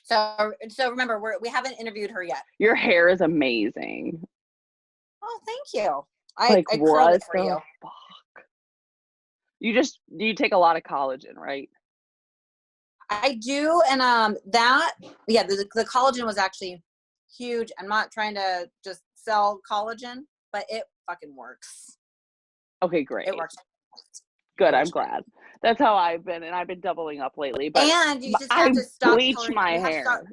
So remember, we haven't interviewed her yet. Your hair is amazing. Oh, thank you. I curled it for you. Fuck? You take a lot of collagen, right? I do, and the collagen was actually huge. I'm not trying to just sell collagen, but it fucking works. Okay, great. It works. Good, I'm glad. That's how I've been, and I've been doubling up lately. But and you just have to stop bleach my hair. That's what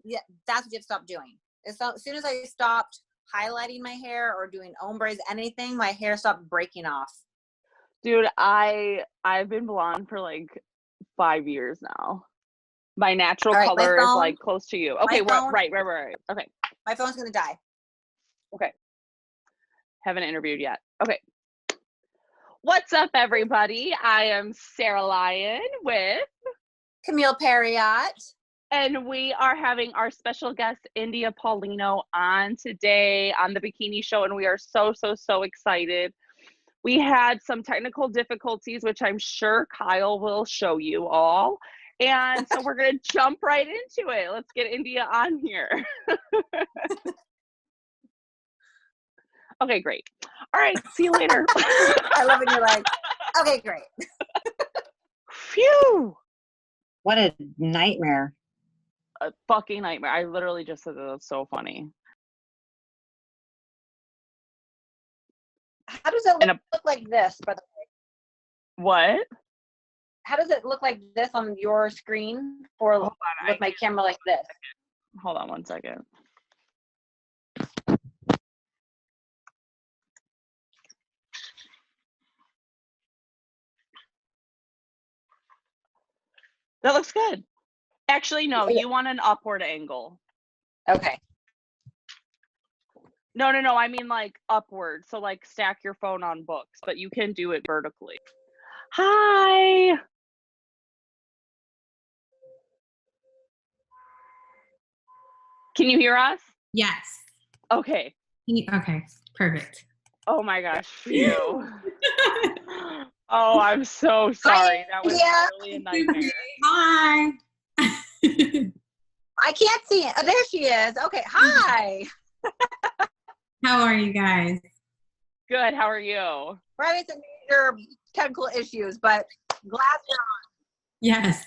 you have to stop doing. As soon as I stopped highlighting my hair or doing ombres, anything, my hair stopped breaking off. Dude, I've been blonde for like 5 years now. My natural color is like close to you. Okay, right. Okay. My phone's gonna die. Okay. Haven't interviewed yet. Okay. What's up, everybody? I am Sarah Lyon with Camile Periat. And we are having our special guest, India Paulino, on today on the Bikini Show, and we are so excited. We had some technical difficulties, which I'm sure Kyle will show you all. And so we're going to jump right into it. Let's get India on here. Okay, great. All right, see you later. I love it. You're like, okay, great. Phew. What a nightmare. A fucking nightmare. I literally just said that. That's so funny. How does it look like this, by the way? What? How does it look like this on your screen with my camera like this? Hold on one second. That looks good. Actually, no, you want an upward angle. Okay. No, I mean like upward. So like stack your phone on books, but you can do it vertically. Hi. Can you hear us? Yes. Okay. Okay, perfect. Oh my gosh. Phew. Oh, I'm so sorry. That was really a nightmare. Hi. I can't see it. Oh, there she is. Okay. Hi. How are you guys? Good. How are you? We're having some major technical issues, but glad you're on. Yes.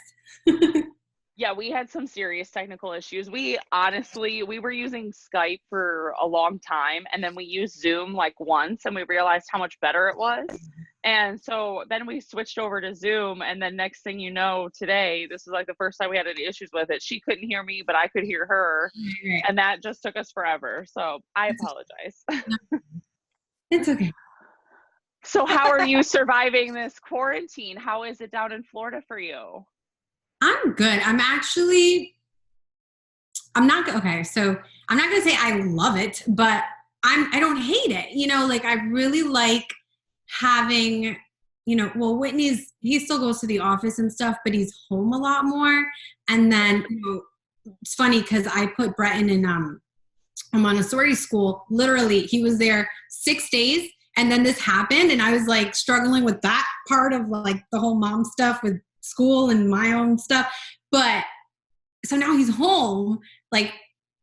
Yeah, we had some serious technical issues. We were using Skype for a long time, and then we used Zoom like once, and we realized how much better it was. And so then we switched over to Zoom, and then next thing you know, today, this is like the first time we had any issues with it. She couldn't hear me, but I could hear her, and that just took us forever. So I apologize. It's okay. So how are you surviving this quarantine? How is it down in Florida for you? I'm good. So I'm not going to say I love it, but I don't hate it. You know, like I really like having, he still goes to the office and stuff, but he's home a lot more. And then, it's funny because I put Breton in a Montessori school. Literally, he was there 6 days, and then this happened, and I was like struggling with that part of like the whole mom stuff with school and my own stuff. But so now he's home like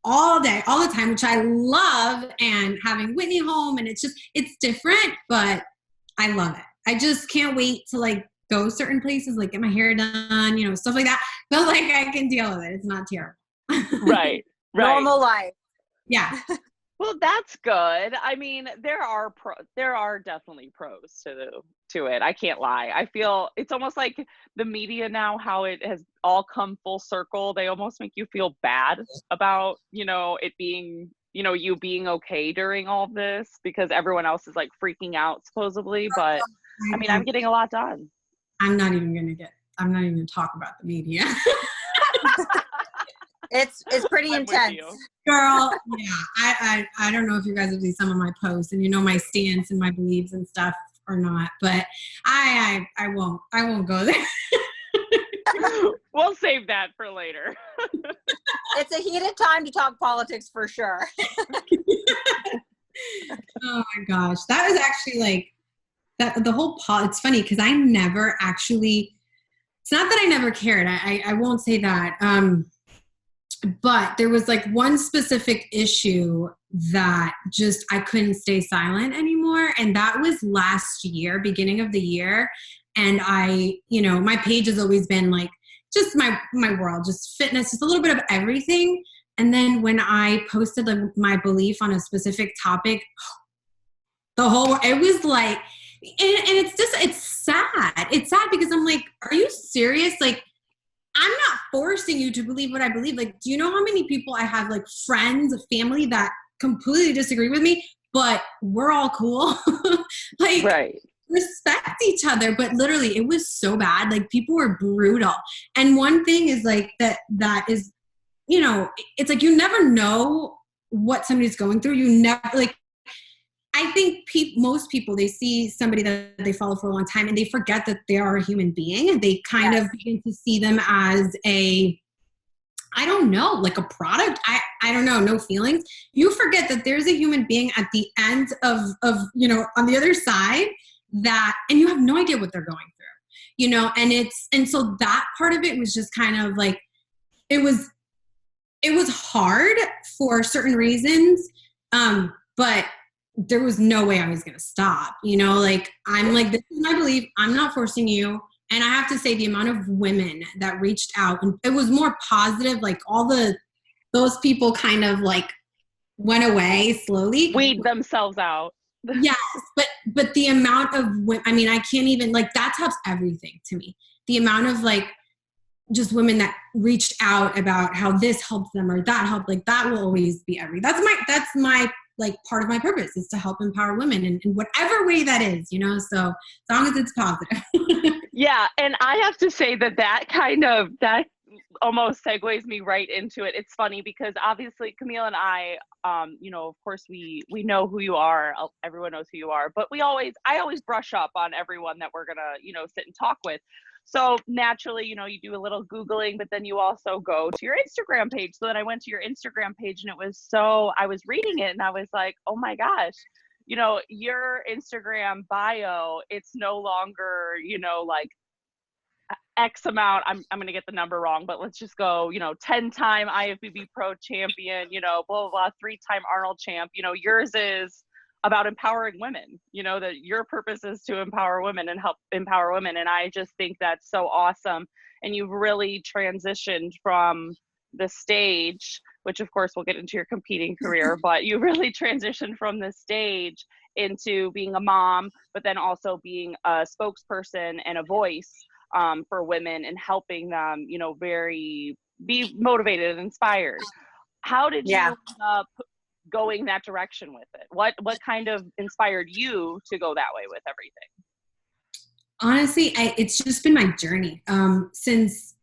all day, all the time, which I love, and having Whitney home, and it's different, but I love it. I just can't wait to like go certain places, like get my hair done, stuff like that. But like I can deal with it. It's not terrible. Right. Normal life. Yeah. Well, that's good. I mean, there are definitely pros to it. I can't lie. I feel it's almost like the media now, how it has all come full circle. They almost make you feel bad about, it being, you being okay during all this because everyone else is like freaking out supposedly. But I mean, I'm getting a lot done. I'm not even going to talk about the media. It's pretty intense. Girl, yeah. I don't know if you guys have seen some of my posts and my stance and my beliefs and stuff or not, but I won't go there. We'll save that for later. It's a heated time to talk politics for sure. Oh my gosh. That was actually like that the whole it's funny because I never actually, it's not that I never cared. I won't say that. But there was like one specific issue that just, I couldn't stay silent anymore. And that was last year, beginning of the year. And I, you know, my page has always been like, just my world, just fitness, just a little bit of everything. And then when I posted like my belief on a specific topic, it was like, and it's just, it's sad. It's sad because I'm like, are you serious? Like, I'm not forcing you to believe what I believe. Like, do you know how many people I have, like friends, family that completely disagree with me, but we're all cool? Like, right. Respect each other. But literally it was so bad. Like, people were brutal. And one thing is like that is, you know, it's like, you never know what somebody's going through. You never, like, I think most people, they see somebody that they follow for a long time and they forget that they are a human being, and they kind of begin to see them as I don't know, like a product. I don't know, no feelings. You forget that there's a human being at the end of, you know, on the other side that, and you have no idea what they're going through, you know, and so that part of it was just kind of like, it was hard for certain reasons. But there was no way I was going to stop, you know, like, I'm like, this is my belief. I'm not forcing you. And I have to say, the amount of women that reached out, and it was more positive, like those people kind of like went away slowly. Weed themselves out. Yes. But the amount of women, I mean, I can't even, like, that tops everything to me. The amount of like, just women that reached out about how this helped them or that helped, like, that will always be that's my like part of my purpose, is to help empower women in whatever way that is, you know, so as long as it's positive. Yeah. And I have to say that almost segues me right into it. It's funny because obviously Camile and I, you know, of course we know who you are. Everyone knows who you are, but I always brush up on everyone that we're going to, you know, sit and talk with. So naturally, you know, you do a little Googling, but then you also go to your Instagram page. So then I went to your Instagram page, and I was reading it and I was like, oh my gosh, you know, your Instagram bio, it's no longer, you know, like X amount, I'm going to get the number wrong, but let's just go, you know, 10-time IFBB Pro champion, you know, blah, blah, blah, 3-time Arnold champ. You know, yours is about empowering women, you know, that your purpose is to empower women and help empower women. And I just think that's so awesome. And you've really transitioned from the stage, which of course we'll get into your competing career, but you really transitioned from the stage into being a mom, but then also being a spokesperson and a voice for women and helping them, you know, be motivated and inspired. How did you end up going that direction with it? What kind of inspired you to go that way with everything? Honestly, it's just been my journey. Since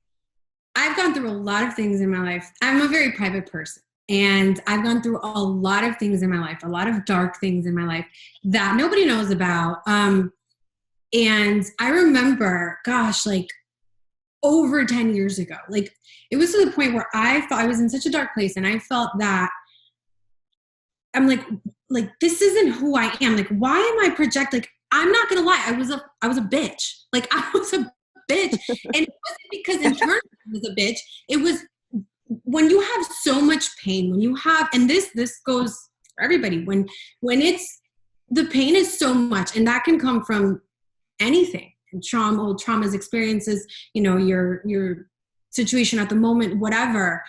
I've gone through a lot of things in my life. I'm a very private person, and I've gone through a lot of things in my life, a lot of dark things in my life that nobody knows about. And I remember, gosh, like over 10 years ago, like it was to the point where I felt I was in such a dark place, and I felt that I'm like, this isn't who I am. Like, why am I like, I'm not going to lie. I was a bitch. Like, I was a bitch. And it wasn't because internally I was a bitch. It was when you have so much pain, when you have, and this goes for everybody, when the pain is so much, and that can come from anything, trauma, old traumas, experiences, you know, your situation at the moment, whatever.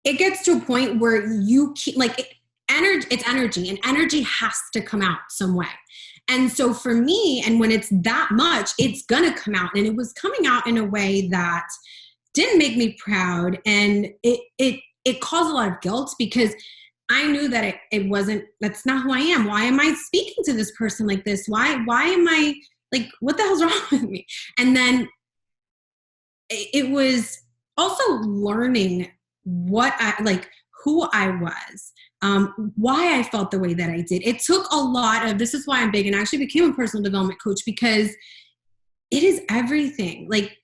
It gets to a point where you keep, like, it's energy, and energy has to come out some way. And so for me, and when it's that much, it's gonna come out, and it was coming out in a way that didn't make me proud, and it caused a lot of guilt, because I knew that that's not who I am. Why am I speaking to this person like this? Why am I, like, what the hell's wrong with me? And then it was also learning who I was, why I felt the way that I did. It took a lot of, this is why I'm big, and I actually became a personal development coach, because it is everything. Like,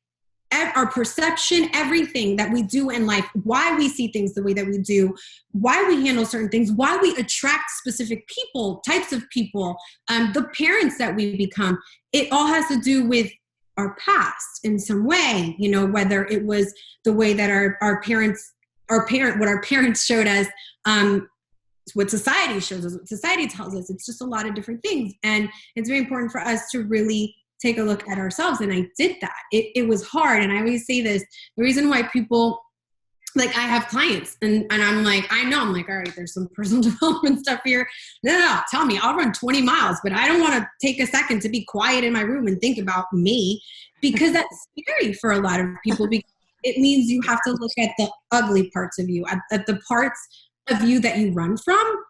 our perception, everything that we do in life, why we see things the way that we do, why we handle certain things, why we attract specific people, types of people, the parents that we become. It all has to do with our past in some way, you know, whether it was the way that our parents showed us, what society shows us, what society tells us. It's just a lot of different things. And it's very important for us to really take a look at ourselves. And I did that. It was hard. And I always say this, the reason why people, like I have clients and I'm like, I'm like, all right, there's some personal development stuff here. No, tell me, I'll run 20 miles, but I don't want to take a second to be quiet in my room and think about me, because that's scary for a lot of people, because it means you have to look at the ugly parts of you, at the parts of you that you run from.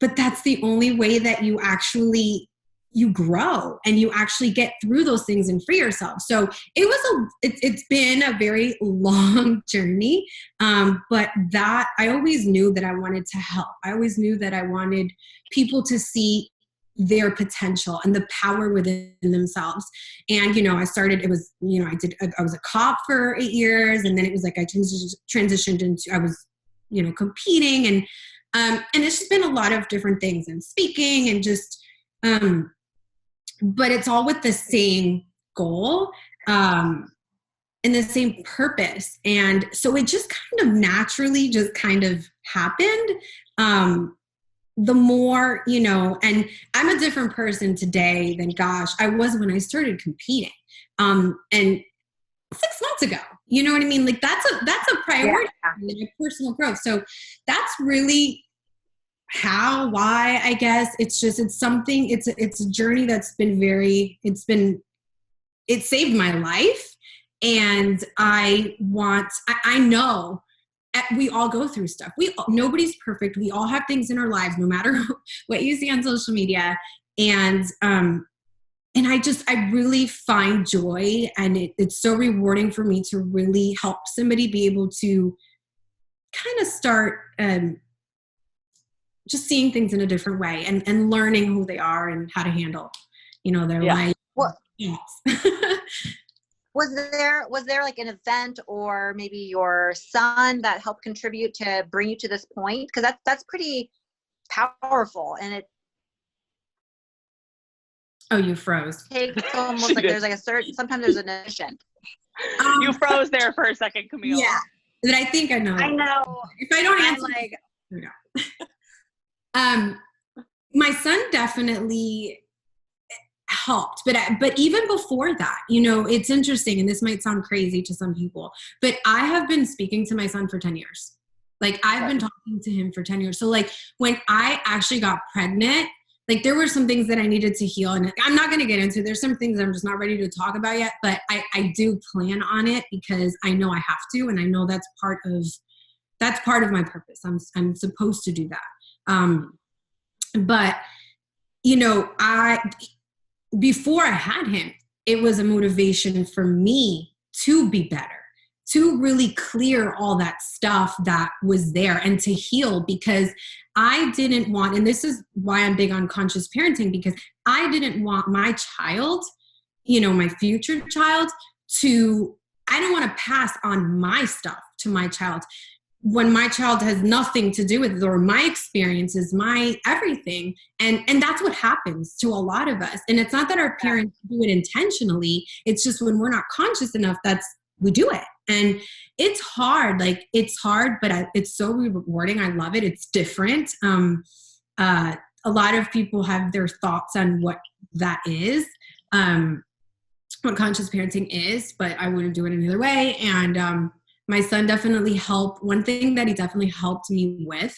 But that's the only way that you grow and you actually get through those things and free yourself. So it's been a very long journey. But that I always knew that I wanted to help. I always knew that I wanted people to see their potential and the power within themselves. And, you know, I was a cop for 8 years. And then it was like I transitioned into, I was, you know, competing and it's just been a lot of different things and speaking and just, but it's all with the same goal, and the same purpose. And so it just kind of naturally just kind of happened. The more, you know, and I'm a different person today than I was when I started competing. And 6 months ago, you know what I mean? Like that's a priority in my personal growth. So that's really why, I guess it's a journey that's been it saved my life. And I know we all go through stuff. Nobody's perfect. We all have things in our lives, no matter what you see on social media. And I really find joy, and it's so rewarding for me to really help somebody be able to kind of start, just seeing things in a different way and learning who they are and how to handle, you know, their life. Well, yes. Was there like an event or maybe your son that helped contribute to bring you to this point? Because that's pretty powerful, and it. Oh, you froze. Takes almost like there's like sometimes there's an addition. You froze there for a second, Camile. Yeah, but I think I know. I know. If I don't answer, my son definitely helped, but even before that, you know, it's interesting, and this might sound crazy to some people, but I have been speaking to my son for 10 years. Like I've been talking to him for 10 years. So like when I actually got pregnant, like there were some things that I needed to heal, and I'm not going to get into. There's some things I'm just not ready to talk about yet, but I do plan on it because I know I have to, and I know that's part of my purpose. I'm supposed to do that. But you know, before I had him, it was a motivation for me to be better, to really clear all that stuff that was there and to heal, because I didn't want, and this is why I'm big on conscious parenting, because I didn't want my child, you know, my future child I don't want to pass on my stuff to my child when my child has nothing to do with it, or my experiences, my everything. And that's what happens to a lot of us. And it's not that our parents do it intentionally. It's just when we're not conscious enough, we do it. And it's hard, but it's so rewarding. I love it. It's different. A lot of people have their thoughts on what that is, what conscious parenting is, but I wouldn't do it any other way. And, my son definitely helped. One thing that he definitely helped me with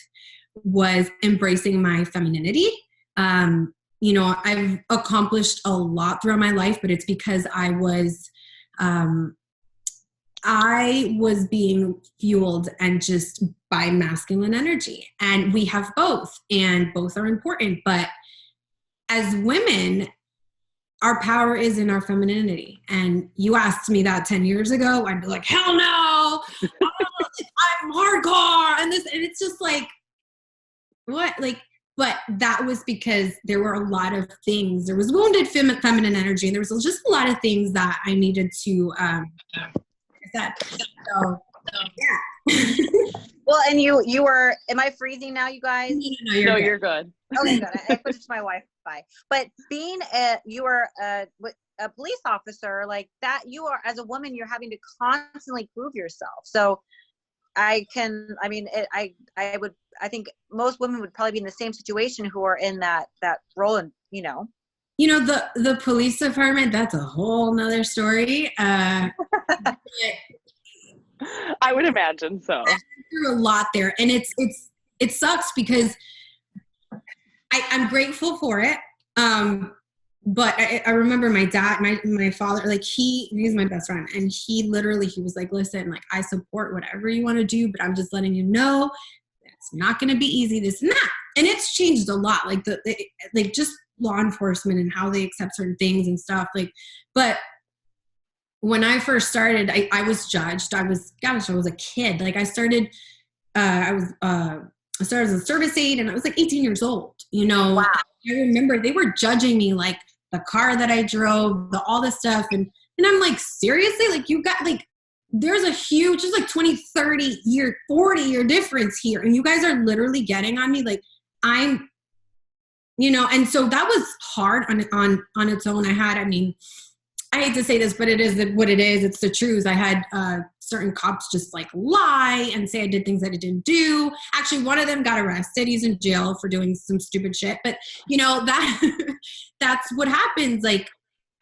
was embracing my femininity. You know, I've accomplished a lot throughout my life, but it's because I was being fueled and just by masculine energy. And we have both, and both are important. But as women, our power is in our femininity. And you asked me that 10 years ago, I'd be like, hell no, I'm hardcore. And it's just like, what? Like, but that was because there were a lot of things. There was wounded feminine energy, and there was just a lot of things that I needed to, yeah. Well, and you were, am I freezing now, you guys? No, you're good. Okay, good. I put it to my Wi-Fi. But being you were a police officer, like that, you are, as a woman, you're having to constantly prove yourself. So I think most women would probably be in the same situation who are in that role. And, the police department, that's a whole nother story. I would imagine so. Through a lot there. And it sucks because I'm grateful for it. But I remember my dad, my father, like he's my best friend. And he was like, listen, like I support whatever you want to do, but I'm just letting you know it's not going to be easy, this and that. And it's changed a lot. Like like just law enforcement and how they accept certain things and stuff. Like, but when I first started, I was judged. I was a kid. Like I started as a service aide and I was like 18 years old, Wow. I remember they were judging me, like the car that I drove, all this stuff. And I'm like, seriously? Like you got like, there's a huge, just like 20, 30 year, 40 year difference here. And you guys are literally getting on me. Like I'm, and so that was hard on its own. I hate to say this, but it is what it is. It's the truth. I had certain cops just like lie and say I did things that I didn't do. Actually, one of them got arrested. He's in jail for doing some stupid shit. But that's what happens. Like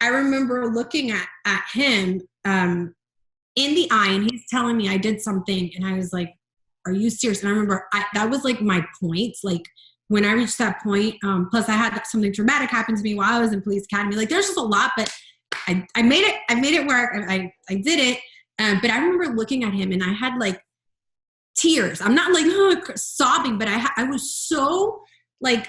I remember looking at him in the eye, and he's telling me I did something, and I was like, "Are you serious?" And I remember that was like my point. Like when I reached that point. Plus, I had something traumatic happen to me while I was in police academy. Like there's just a lot, but I made it work. I did it. But I remember looking at him and I had like tears. I'm not like sobbing, but I was so like,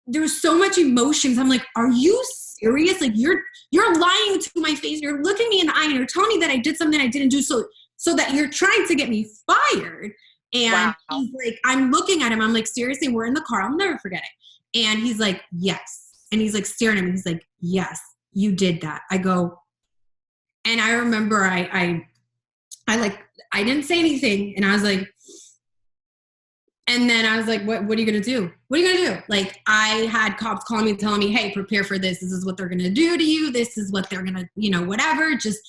there was so much emotions. I'm like, are you serious? Like you're lying to my face. You're looking me in the eye and you're telling me that I did something I didn't do. So that you're trying to get me fired. And wow. He's like, I'm looking at him. I'm like, seriously, we're in the car. I'll never forget it. And he's like, yes. And he's like staring at me. He's like, yes. You did that. I go, and I remember I didn't say anything. And I was like, and then I was like, what are you going to do? What are you going to do? Like I had cops calling me, telling me, hey, prepare for this. This is what they're going to do to you. This is what they're going to, whatever. Just,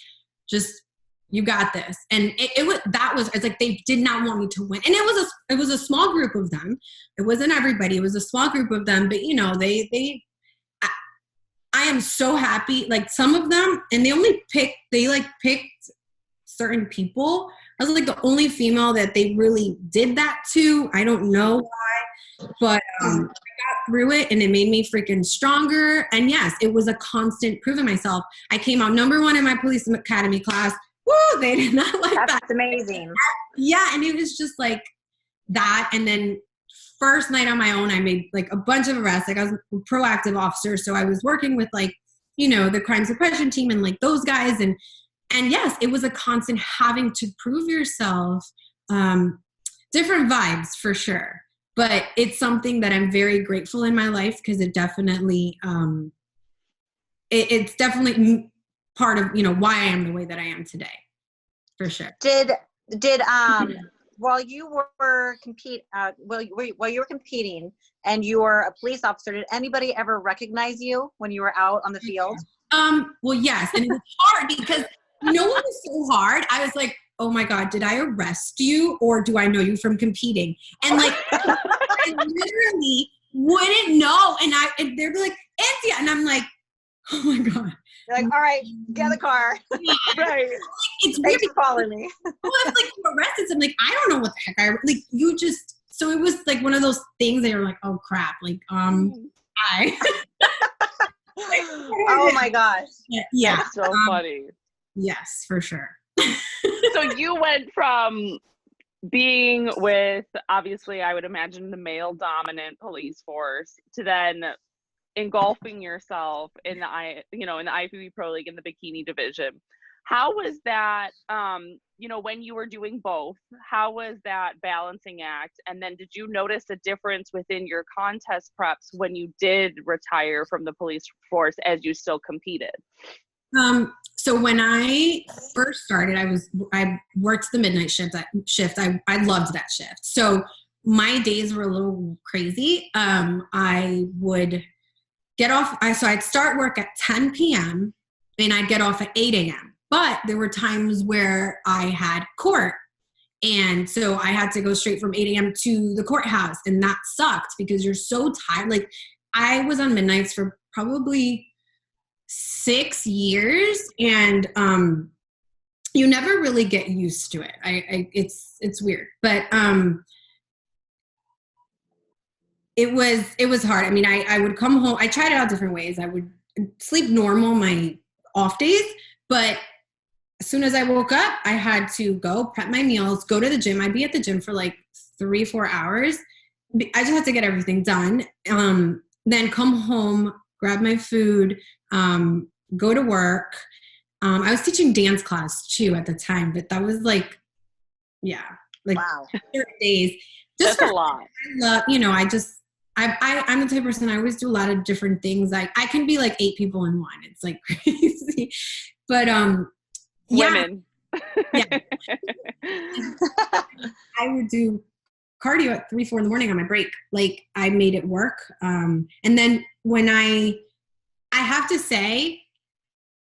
you got this. And it's like, they did not want me to win. And it was a small group of them. It wasn't everybody. It was a small group of them, but I am so happy. Like some of them, and they picked certain people. I was like the only female that they really did that to. I don't know why, but I got through it and it made me freaking stronger. And yes, it was a constant proving myself. I came out number 1 in my police academy class. Woo! They did not like that. That's amazing. Yeah. And it was just like that. And then first night on my own, I made like a bunch of arrests. Like I was a proactive officer. So I was working with like, the crime suppression team and like those guys. And yes, it was a constant having to prove yourself. Different vibes for sure. But it's something that I'm very grateful in my life because it definitely, it's definitely part of, why I am the way that I am today. For sure. Did while you were competing and you were a police officer, did anybody ever recognize you when you were out on the field? Well, yes. And it was hard because what was so hard? I was like, oh my God, did I arrest you or do I know you from competing? And like, I literally wouldn't know. And they'd be like, Anthea. And I'm like, oh my God. You're like, all right, get in the car. Yeah. Right. Like, it's weird. Thanks for calling me. Well, it's like you arrested something. Like, I don't know what the heck so it was like one of those things that you're like, oh crap. Like, I. Oh my gosh. Yeah. That's so funny. Yes, for sure. So you went from being with, obviously, I would imagine the male dominant police force to then engulfing yourself in the IFBB Pro League in the bikini division. How was that, when you were doing both, how was that balancing act? And then did you notice a difference within your contest preps when you did retire from the police force as you still competed? So when I first started, I worked the midnight shift. I loved that shift. So my days were a little crazy. I would get off. So I'd start work at 10 p.m. and I'd get off at 8 a.m. But there were times where I had court. And so I had to go straight from 8 a.m. to the courthouse. And that sucked because you're so tired. Like, I was on midnights for probably 6 years. And you never really get used to it. It's weird. But it was hard. I mean, I would come home. I tried it out different ways. I would sleep normal my off days. But as soon as I woke up, I had to go prep my meals, go to the gym. I'd be at the gym for like 3-4 hours. I just had to get everything done. Then come home, grab my food, go to work. I was teaching dance class too at the time, but that was like, yeah, like wow. 30 days. Just that's a lot. I love, I'm the type of person, I always do a lot of different things. I can be like 8 people in one. It's like crazy. But women. Yeah. I would do cardio at 3-4 in the morning on my break. Like, I made it work. And then when I have to say,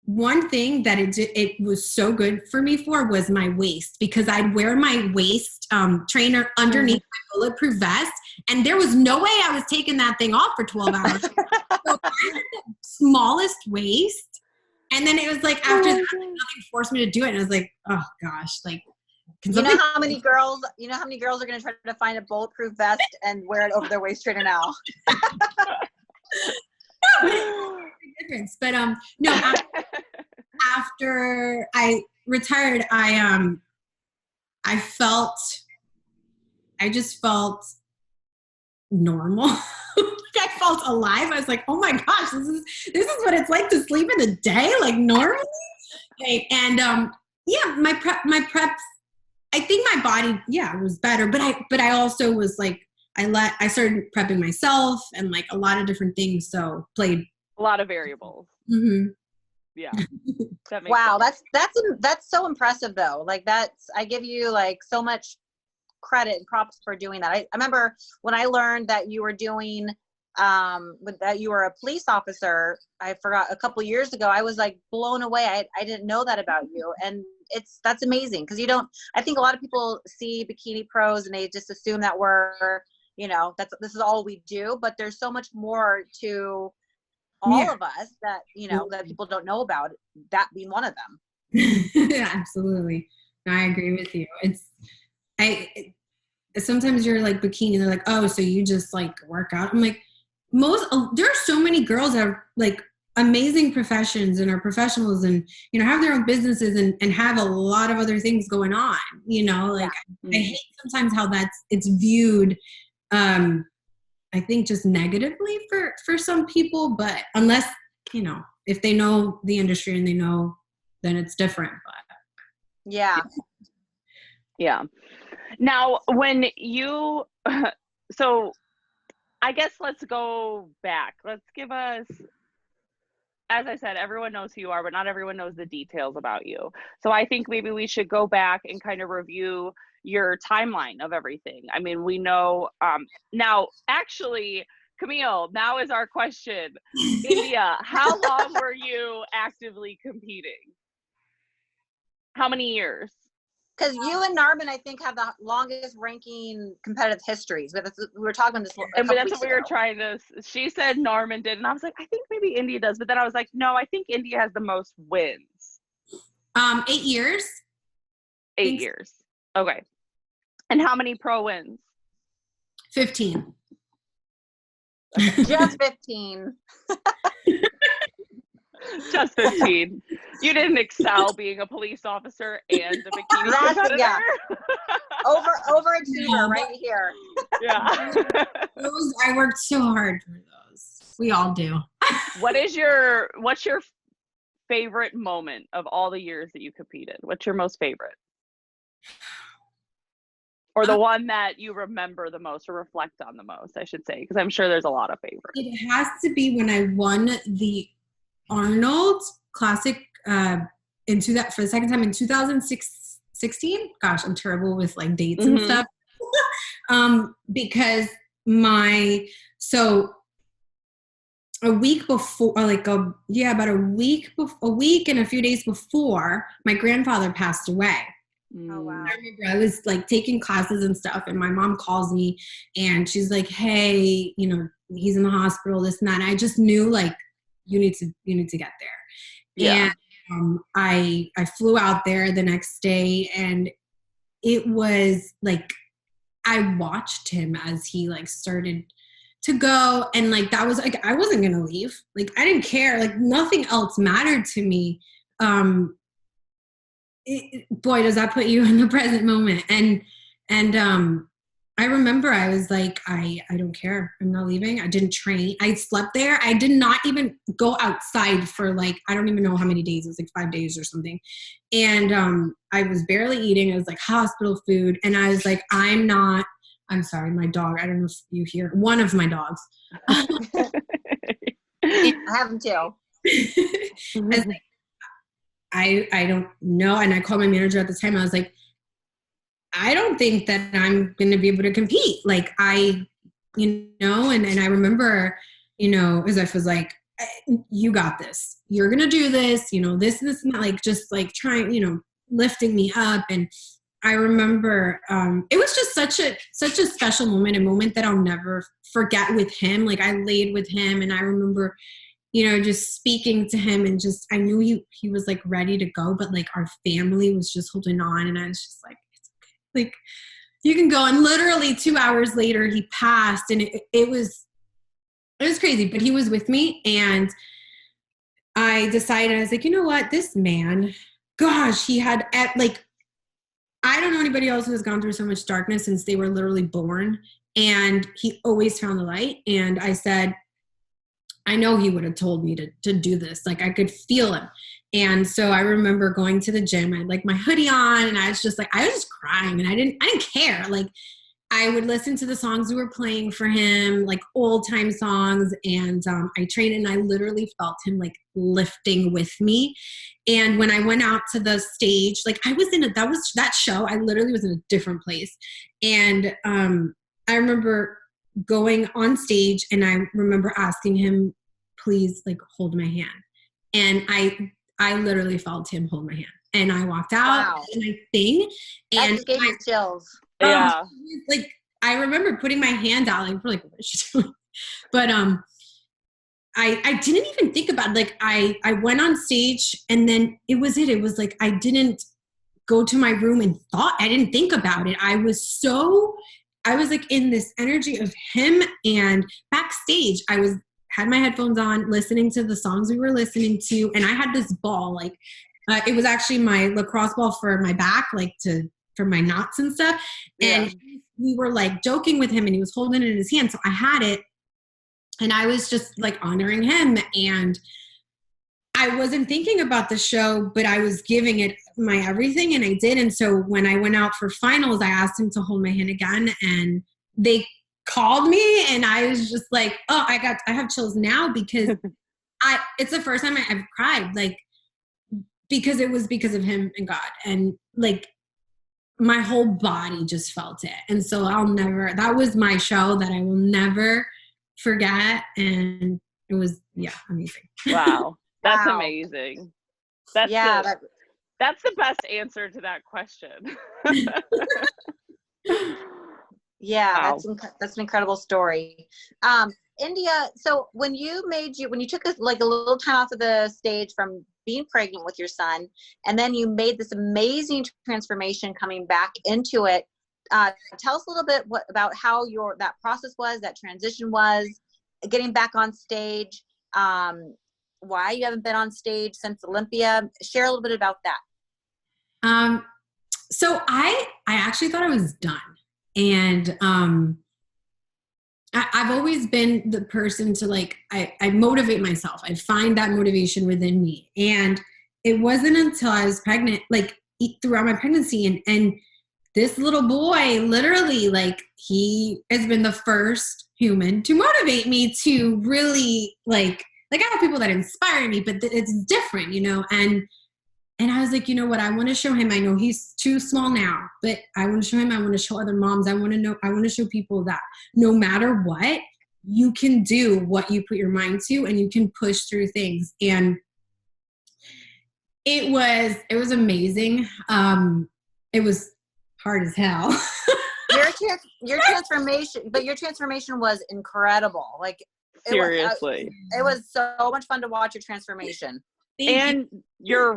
one thing that it was so good for me for was my waist, because I'd wear my waist trainer underneath my bulletproof vest, and there was no way I was taking that thing off for 12 hours. So I had the smallest waist, and then it was like after that, like, nothing forced me to do it, and I was like, oh gosh, like. You know how many girls are going to try to find a bulletproof vest and wear it over their waist trainer now? Difference. But no, after I retired, I just felt normal. I felt alive. I was like, oh my gosh, this is what it's like to sleep in the day, like normally. Okay. And yeah, my preps, I think my body, yeah, was better, but I also was like, I started prepping myself and like a lot of different things. So played a lot of variables. Mm-hmm. Yeah. That makes wow. sense. That's so impressive though. Like I give you like so much credit and props for doing that. I remember when I learned that you were doing, that you were a police officer, I forgot a couple years ago, I was like blown away. I didn't know that about you. And that's amazing. Cause I think a lot of people see bikini pros and they just assume that we're, this is all we do, but there's so much more to all of us that, that people don't know about, that being one of them. Yeah, absolutely. No, I agree with you. Sometimes you're like bikini, they're like, oh, so you just like work out. I'm like, there are so many girls that are like amazing professions and are professionals and, have their own businesses and have a lot of other things going on, like I hate sometimes how it's viewed, I think just negatively for some people, but unless, if they know the industry and they know, then it's different. But yeah. Yeah. Now, when you, so I guess let's go back. Let's give us, as I said, everyone knows who you are, but not everyone knows the details about you. So I think maybe we should go back and kind of review your timeline of everything. I mean, we know, now actually, Camile, now is our question. India, how long were you actively competing? How many years? Because you and Narman, I think, have the longest ranking competitive histories. We were talking about this and that's what we were trying to, she said Narman did, and I was like, I think maybe India does, but then I was like, no, I think India has the most wins. 8 years. 8 years. Okay. And how many pro wins? 15. Just 15. Just 15. You didn't excel being a police officer and a bikini competitor. Yeah. Overachiever right here. Yeah. I worked so hard for those. We all do. What's your favorite moment of all the years that you competed? What's your most favorite? Or the one that you remember the most or reflect on the most, I should say, because I'm sure there's a lot of favorites. It has to be when I won the Arnold Classic for the second time in 2016. Gosh, I'm terrible with like dates and stuff. Because a week before, or like about a week and a few days before my grandfather passed away. Oh, wow. I remember I was like taking classes and stuff, and my mom calls me and she's like, hey, you know, he's in the hospital, this and that. And I just knew like, you need to get there. Yeah. And I flew out there the next day, and it was like, I watched him as he like started to go. And like, that was like, I wasn't going to leave. Like, I didn't care. Like, nothing else mattered to me. Boy, does that put you in the present moment. And I remember I was like, I don't care. I'm not leaving. I didn't train. I slept there. I did not even go outside for like, I don't even know how many days. It was like 5 days or something. And I was barely eating. It was like hospital food. And I was like, I'm sorry, my dog. I don't know if you hear one of my dogs. I have them too. I was like, I don't know. And I called my manager at the time. I was like, I don't think that I'm going to be able to compete. Like and I remember, you know, as I was like, you got this, you're going to do this, you know, this and that, like, just like trying, you know, lifting me up. And I remember, it was just such a special moment that I'll never forget with him. Like, I laid with him, and I remember, you know, just speaking to him, and just, I knew he was like ready to go, but like our family was just holding on. And I was just like, it's okay. Like, you can go. And literally 2 hours later he passed, and it was crazy, but he was with me. And I decided, I was like, you know what, this man, gosh, he had like, I don't know anybody else who has gone through so much darkness since they were literally born. And he always found the light. And I said, I know he would have told me to do this. Like, I could feel him. And so I remember going to the gym. I had like my hoodie on, and I was just crying, and I didn't care. Like, I would listen to the songs we were playing for him, like old time songs. And I trained, and I literally felt him like lifting with me. And when I went out to the stage, like, I was that show, I literally was in a different place. And I remember going on stage, and I remember asking him, please, like, hold my hand. And I literally felt him hold my hand, and I walked out. Wow. And I sing, That and just gave me chills. Yeah. like, I remember putting my hand out, like, we're like, what is she doing? But I didn't even think about it. Like, I went on stage, and then it was like, I didn't go to my room and I didn't think about it. I was like in this energy of him. And backstage, I had my headphones on, listening to the songs we were listening to. And I had this ball, like, it was actually my lacrosse ball for my back, like for my knots and stuff. And we were like joking with him, and he was holding it in his hand. So I had it, and I was just like honoring him. And I wasn't thinking about the show, but I was giving it my everything, and I did. And so when I went out for finals, I asked him to hold my hand again, and they called me, and I was just like, oh, I have chills now, because it's the first time I've cried, like, because it was because of him and God, and like, my whole body just felt it. And so that was my show that I will never forget. And it was, amazing. Wow. That's Wow. Amazing. That's the best answer to that question. Yeah, Wow. that's an incredible story. India, so when you took a little time off of the stage from being pregnant with your son, and then you made this amazing transformation coming back into it, tell us a little bit about how that process was, that transition was, getting back on stage, why you haven't been on stage since Olympia. Share a little bit about that. So I actually thought I was done. And I've always been the person to, like, I motivate myself. I find that motivation within me. And it wasn't until I was pregnant, like throughout my pregnancy, and this little boy, literally, like, he has been the first human to motivate me to really, like I have people that inspire me, but it's different, you know? And I was like, you know what? I want to show him. I know he's too small now, but I want to show him. I want to show other moms. I want to show people that no matter what, you can do what you put your mind to, and you can push through things. And it was amazing. It was hard as hell. your transformation was incredible. Like, seriously, it was so much fun to watch your transformation. And your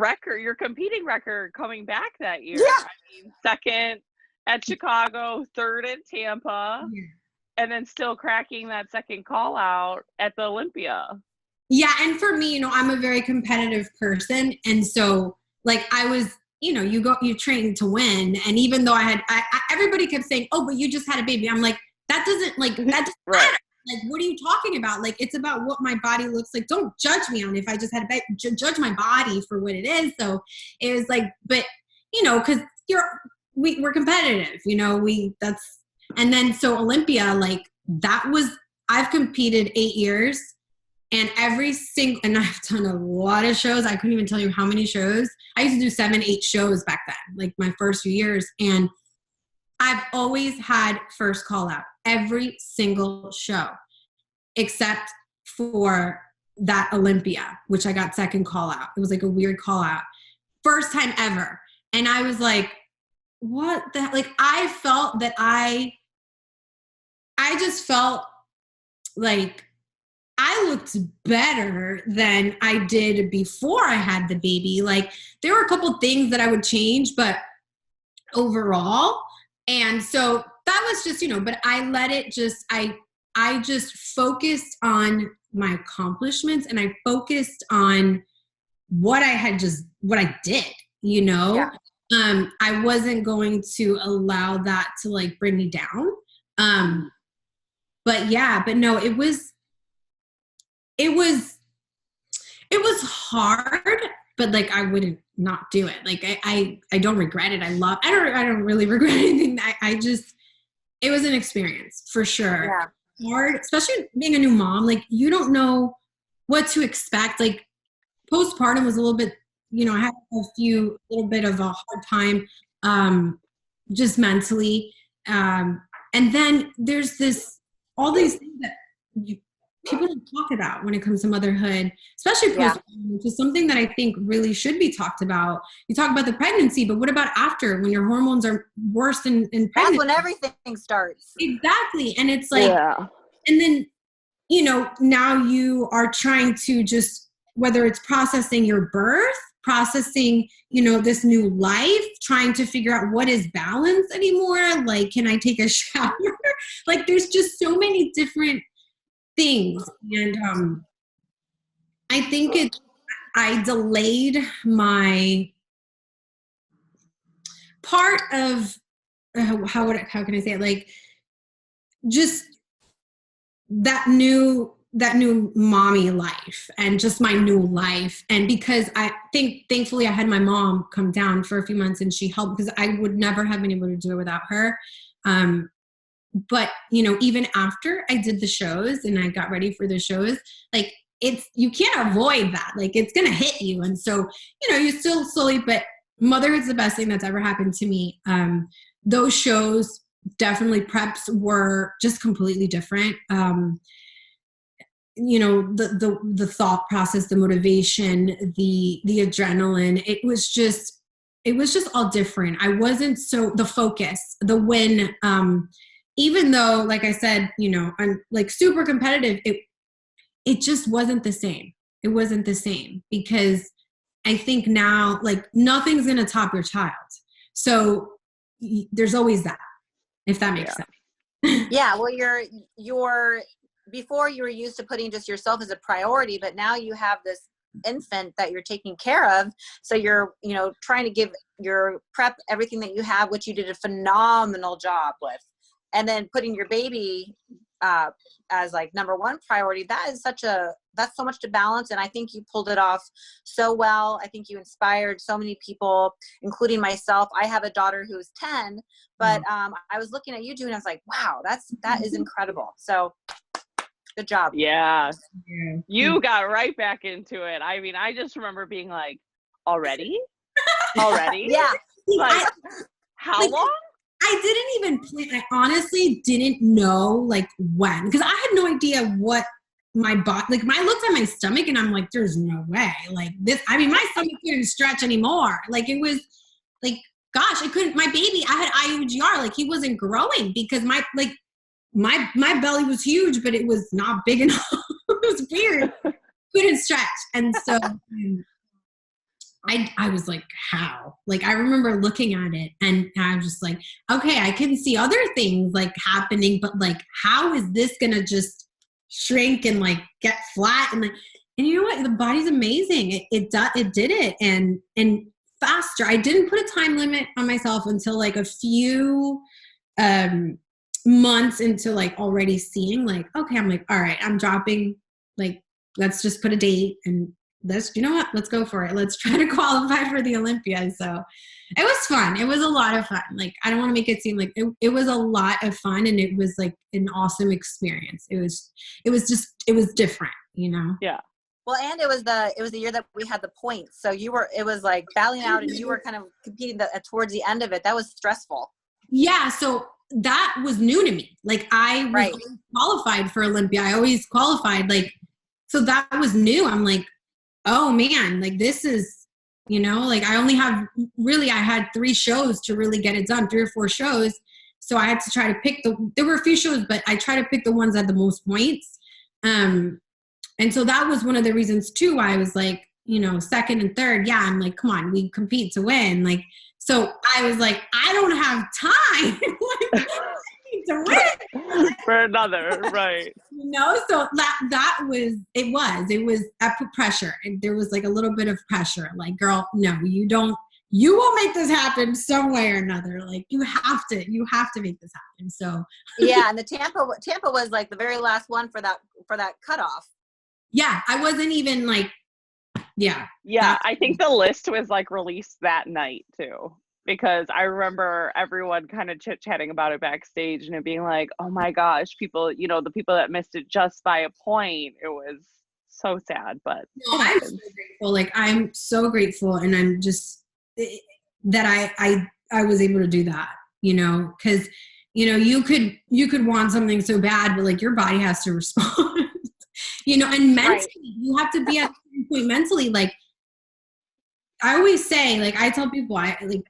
competing record coming back that year. Yeah. I mean, second at Chicago, third at Tampa, and then still cracking that second call out at the Olympia. Yeah. And for me, I'm a very competitive person. And so like I was, you train to win. And even though everybody kept saying, oh, but you just had a baby. I'm like, that doesn't matter. Like, what are you talking about? Like, it's about what my body looks like. Don't judge me on if I just had a baby. Judge my body for what it is. So it was like, but, because we're competitive, and then so Olympia, like I've competed 8 years, and and I've done a lot of shows. I couldn't even tell you how many shows. I used to do 7-8 shows back then, like my first few years. And I've always had first call out every single show, except for that Olympia, which I got second call out. It was like a weird call out. First time ever. And I was like, what the, like, I felt that I just felt like I looked better than I did before I had the baby. Like, there were a couple things that I would change, but overall. And so that was just, but I let it just, I just focused on my accomplishments, and I focused on what I did, Yeah. I wasn't going to allow that to like bring me down. But no, it was hard, but like, I wouldn't not do it. Like I don't regret it. I don't really regret anything. It was an experience for sure. Yeah. Hard, especially being a new mom. Like, you don't know what to expect. Like, postpartum was a little bit, I had a little bit of a hard time, just mentally. And then there's all these things that people don't talk about when it comes to motherhood, especially postpartum, which is something that I think really should be talked about. You talk about the pregnancy, but what about after, when your hormones are worse in pregnancy? That's when everything starts. Exactly. And it's like, and then, now you are trying to just, whether it's processing your birth, processing, this new life, trying to figure out what is balance anymore. Like, can I take a shower? Like, there's just so many different things. And I think I delayed my part of, how can I say it? Like, just that new mommy life, and just my new life. And because I think, thankfully, I had my mom come down for a few months, and she helped, because I would never have been able to do it without her. But, even after I did the shows and I got ready for the shows, like, you can't avoid that. Like, it's going to hit you. And so, you still slowly, but motherhood's the best thing that's ever happened to me. Those shows, definitely, preps were just completely different. The thought process, the motivation, the adrenaline, it was just all different. I wasn't the focus, the win, even though, like I said, I'm like super competitive, it just wasn't the same. It wasn't the same, because I think now, like, nothing's going to top your child. So there's always that, if that makes sense. Yeah. Well, you're before you were used to putting just yourself as a priority, but now you have this infant that you're taking care of. So you're, trying to give your prep everything that you have, which you did a phenomenal job with. And then putting your baby as like number one priority, that's so much to balance. And I think you pulled it off so well. I think you inspired so many people, including myself. I have a daughter who's 10, but I was looking at you doing, I was like, wow, that is incredible. So good job. Yeah. You got right back into it. I mean, I just remember being like, already? Yeah. Like, how long? I didn't even plan. I honestly didn't know like when, because I had no idea what my body, like I looked at my stomach and I'm like, there's no way. Like this, I mean, my stomach couldn't stretch anymore. Like it was like, gosh, it couldn't, my baby, I had IUGR, like he wasn't growing because my belly was huge, but it was not big enough. It was weird. Couldn't stretch. And so I was like, how? Like, I remember looking at it and I was just like, okay, I can see other things like happening, but like, how is this going to just shrink and like get flat? And like, and you know what? The body's amazing. It did it. And faster. I didn't put a time limit on myself until like a few months into like already seeing like, okay, I'm like, all right, I'm dropping, like, let's just put a date and you know what, let's go for it. Let's try to qualify for the Olympia. So it was fun. It was a lot of fun. Like, I don't want to make it seem like it was a lot of fun, and it was like an awesome experience. It was different, you know? Yeah. Well, and it was the year that we had the points. So it was like battling out and you were kind of competing towards the end of it. That was stressful. Yeah. So that was new to me. Like I was qualified for Olympia. I always qualified. Like, so that was new. I'm like, oh man, like this is, you know, like I had 3 shows to really get it done, 3 or 4 shows. So I had to try to pick there were a few shows, but I try to pick the ones that had the most points. And so that was one of the reasons too why I was like, you know, second and third. Yeah, I'm like, come on, we compete to win. Like, so I was like, I don't have time like, I need to win for another, right? You know, so that was I put pressure, and there was like a little bit of pressure. Like, girl, no, you will make this happen some way or another. Like you have to make this happen. So yeah, and the Tampa was like the very last one for that cutoff. Yeah, I wasn't even like, yeah. I think the list was like released that night too, because I remember everyone kind of chit-chatting about it backstage and it being like, oh my gosh, people, you know, the people that missed it just by a point. It was so sad, but no, I'm so grateful. Like I'm so grateful, and I'm just that I was able to do that, you know, because you know you could want something so bad, but like your body has to respond. You know, and mentally, you have to be at a point mentally. Like I always say, like I tell people,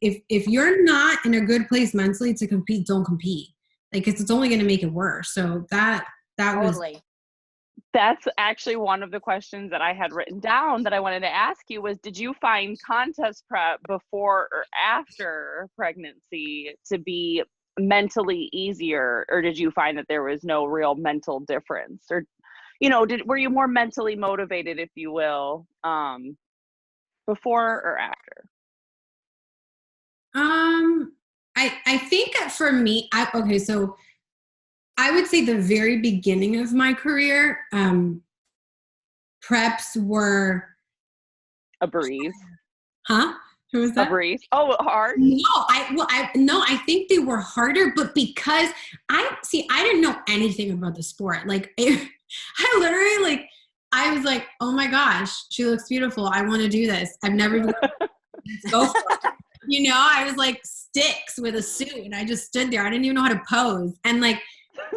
if you're not in a good place mentally to compete, don't compete. Like it's only going to make it worse. So that totally. was. That's actually one of the questions that I had written down that I wanted to ask you was, did you find contest prep before or after pregnancy to be mentally easier, or did you find that there was no real mental difference? Or you know, were you more mentally motivated, if you will, before or after? I think for me, so I would say the very beginning of my career, preps were a breeze. Huh? Who was that? A breeze. Oh, hard? No, I think they were harder, but because I didn't know anything about the sport. Like I literally like, I was like, oh my gosh, she looks beautiful. I want to do this. I've never done it. Let's go for it. You know, I was like sticks with a suit and I just stood there. I didn't even know how to pose. And like,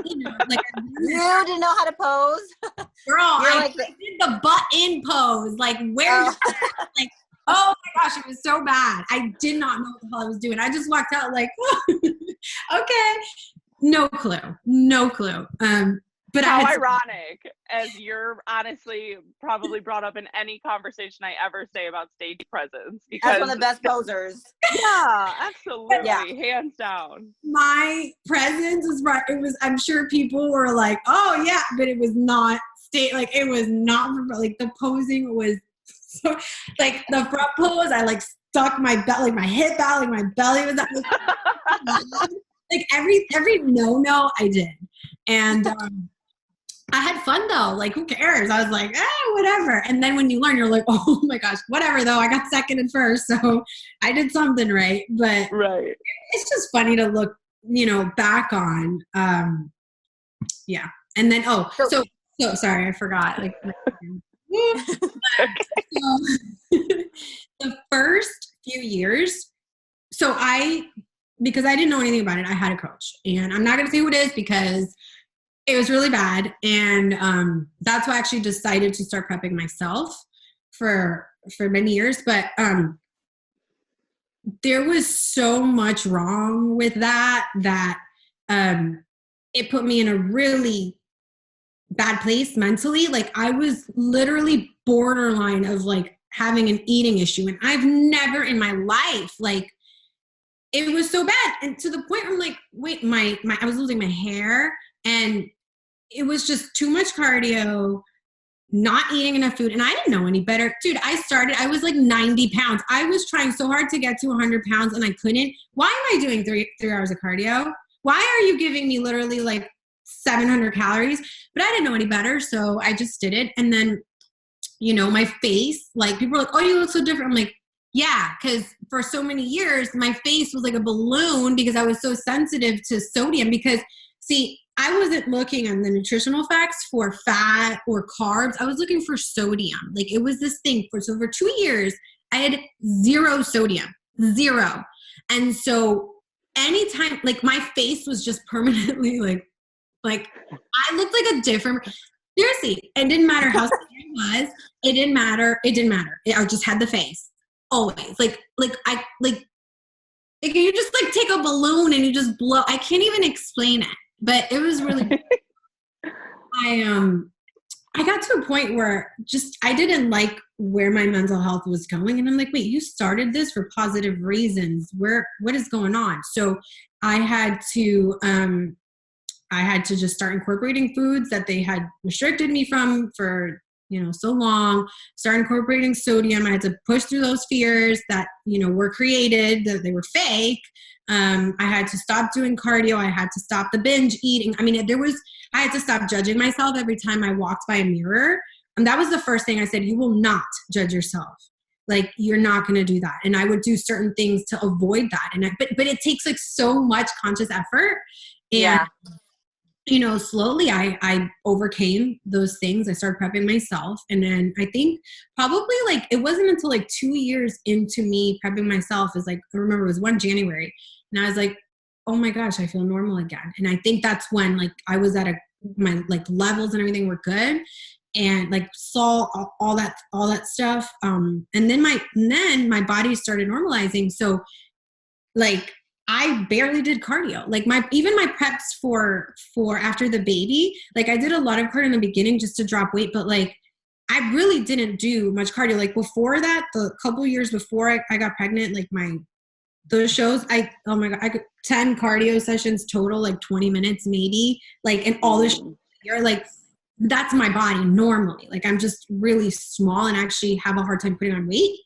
you know, like you didn't know how to pose? Girl, I did the butt in pose. Like where's like, oh my gosh, it was so bad. I did not know what the hell I was doing. I just walked out like, okay. No clue. But how ironic, as you're honestly probably brought up in any conversation I ever say about stage presence. Because that's one of the best posers. Yeah, absolutely. Yeah. Hands down. My presence was right. It was, I'm sure people were like, oh yeah, but it was not like it was not like the posing was so like the front pose, I like stuck my belly, like my hip out, like my belly was like every no I did. And I had fun though. Like, who cares? I was like, whatever. And then when you learn, you're like, oh my gosh, whatever though. I got second and first, so I did something right. But it's just funny to look, you know, back on. Yeah. And then, so sorry, I forgot. Like, the first few years, so because I didn't know anything about it, I had a coach. And I'm not going to say who it is because it was really bad. And that's why I actually decided to start prepping myself for many years. But there was so much wrong with that it put me in a really bad place mentally. Like I was literally borderline of like having an eating issue. And I've never in my life, like, it was so bad. And to the point where I'm like, wait, I was losing my hair, and it was just too much cardio, not eating enough food. And I didn't know any better. Dude, I was like 90 pounds. I was trying so hard to get to 100 pounds and I couldn't. Why am I doing three hours of cardio? Why are you giving me literally like 700 calories? But I didn't know any better. So I just did it. And then, you know, my face, like people were like, oh, you look so different. I'm like, yeah, because for so many years, my face was like a balloon because I was so sensitive to sodium. Because, see, I wasn't looking on the nutritional facts for fat or carbs. I was looking for sodium. Like it was this thing so for 2 years, I had 0 sodium, 0. And so anytime, like my face was just permanently like I looked like a different, seriously, it didn't matter how skinny I was. It didn't matter. I just had the face. Always like you just like take a balloon and you just blow. I can't even explain it, but it was really, I got to a point where just, I didn't like where my mental health was going. And I'm like, wait, you started this for positive reasons. What is going on? So I had to just start incorporating foods that they had restricted me from for, you know, so long, start incorporating sodium. I had to push through those fears that, you know, were created, that they were fake. I had to stop doing cardio. I had to stop the binge eating. I mean, I had to stop judging myself every time I walked by a mirror. And that was the first thing I said, you will not judge yourself. Like, you're not going to do that. And I would do certain things to avoid that. And but it takes like so much conscious effort. And yeah. You know, slowly I overcame those things. I started prepping myself. And then I think probably like, it wasn't until like 2 years into me prepping myself is like, I remember it was 1 January. And I was like, oh my gosh, I feel normal again. And I think that's when like I was at my like levels and everything were good. And like saw all that stuff. And then my body started normalizing. So like, I barely did cardio. Like even my preps for after the baby, like I did a lot of cardio in the beginning just to drop weight, but like I really didn't do much cardio. Like before that, the couple years before I got pregnant, like those shows, oh my God, I could 10 cardio sessions total, like 20 minutes maybe, like, and all this you're like, that's my body normally. Like I'm just really small and actually have a hard time putting on weight.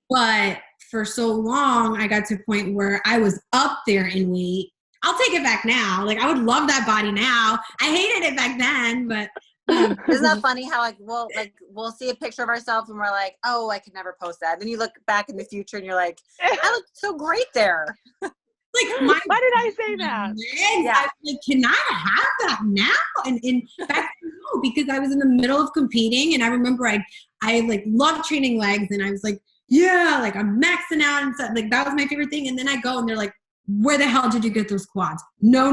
But for so long, I got to a point where I was up there in weight. I'll take it back now. Like, I would love that body now. I hated it back then, but. Isn't that funny how we'll see a picture of ourselves and we're like, oh, I could never post that. Then you look back in the future and you're like, I look so great there. Like why did I say that? Yeah. I was like, can I have that now? And back then, no, because I was in the middle of competing, and I remember I like loved training legs, and I was like, yeah, like I'm maxing out and stuff. Like that was my favorite thing. And then I go and they're like, where the hell did you get those quads? No.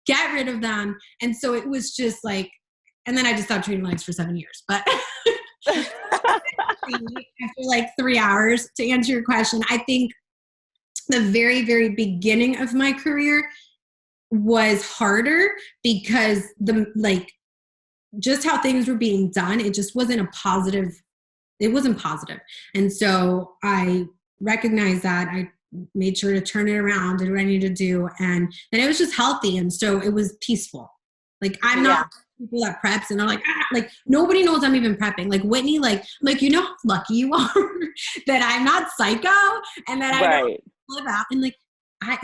Get rid of them. And so it was just like, and then I just stopped training legs for 7 years. But after like 3 hours, to answer your question, I think the very, very beginning of my career was harder because just how things were being done, it just wasn't it wasn't positive. And so I recognized that. I made sure to turn it around, did what I needed to do. And then it was just healthy. And so it was peaceful. Like I'm not people that preps and are like nobody knows I'm even prepping. Like Whitney, like, you know how lucky you are that I'm not psycho and that I don't live out. And like,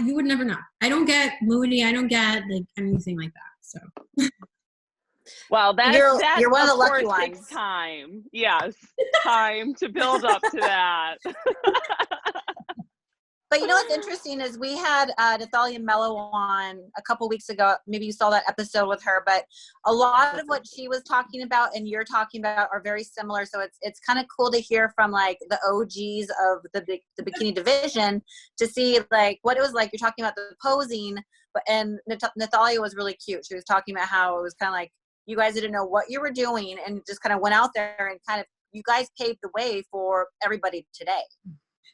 you would never know. I don't get moody. I don't get like anything like that. So. Well, you're one of the lucky ones. Takes time. Yes, time to build up to that. But you know what's interesting is we had Nathalia Mello on a couple weeks ago. Maybe you saw that episode with her, but a lot of what she was talking about and you're talking about are very similar. So it's kind of cool to hear from like the OGs of the bikini division to see like what it was like. You're talking about the posing, and Nathalia was really cute. She was talking about how it was kind of like you guys didn't know what you were doing and just kind of went out there and kind of you guys paved the way for everybody today.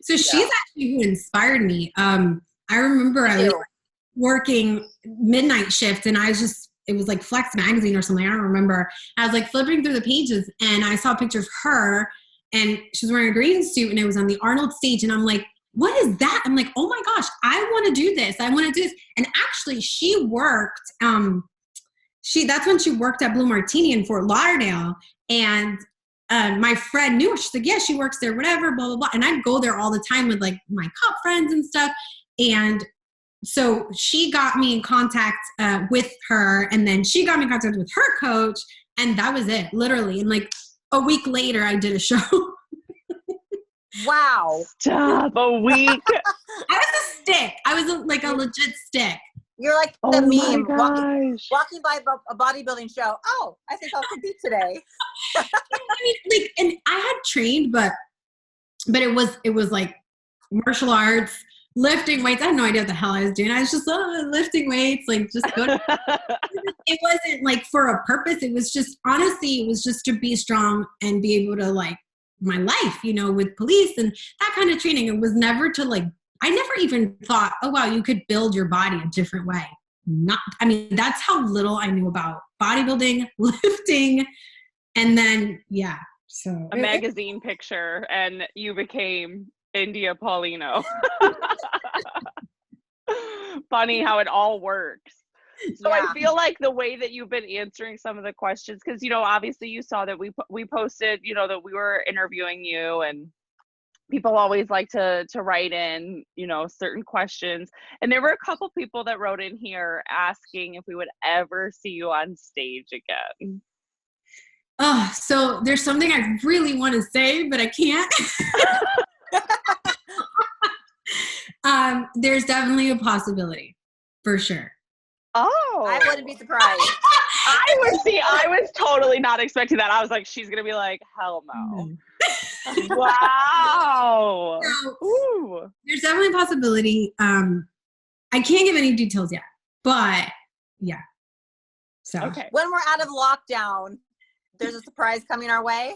So she's actually who inspired me. I remember I was working midnight shift and it was like Flex magazine or something. I don't remember. I was like flipping through the pages and I saw a picture of her and she was wearing a green suit and it was on the Arnold stage. And I'm like, what is that? I'm like, oh my gosh, I want to do this. I want to do this. And actually she worked, that's when she worked at Blue Martini in Fort Lauderdale. And my friend knew her. She's like, yeah, she works there, whatever, blah, blah, blah. And I'd go there all the time with like my cop friends and stuff. And so she got me in contact with her. And then she got me in contact with her coach. And that was it, literally. And like a week later, I did a show. Wow. Stop, a week. I was a stick. I was like a legit stick. You're like the meme walking by a bodybuilding show. Oh, I think I'll compete today. I mean, like, and I had trained, but it was like martial arts, lifting weights. I had no idea what the hell I was doing. I was just lifting weights, like just go. It wasn't like for a purpose. It was just honestly, it was just to be strong and be able to like my life, with police and that kind of training. It was never to like. I never even thought, oh, wow, you could build your body a different way. That's how little I knew about bodybuilding, lifting, and then, so. A magazine picture, and you became India Paulino. Funny how it all works. So I feel like the way that you've been answering some of the questions, because, obviously you saw that we posted, that we were interviewing you, and people always like to write in, certain questions. And there were a couple people that wrote in here asking if we would ever see you on stage again. Oh, so there's something I really want to say, but I can't. There's definitely a possibility, for sure. Oh, I wouldn't be surprised. I was totally not expecting that. I was like, she's going to be like, hell no. Wow. So, there's definitely a possibility. I can't give any details yet, but yeah. So okay. When we're out of lockdown, there's a surprise coming our way.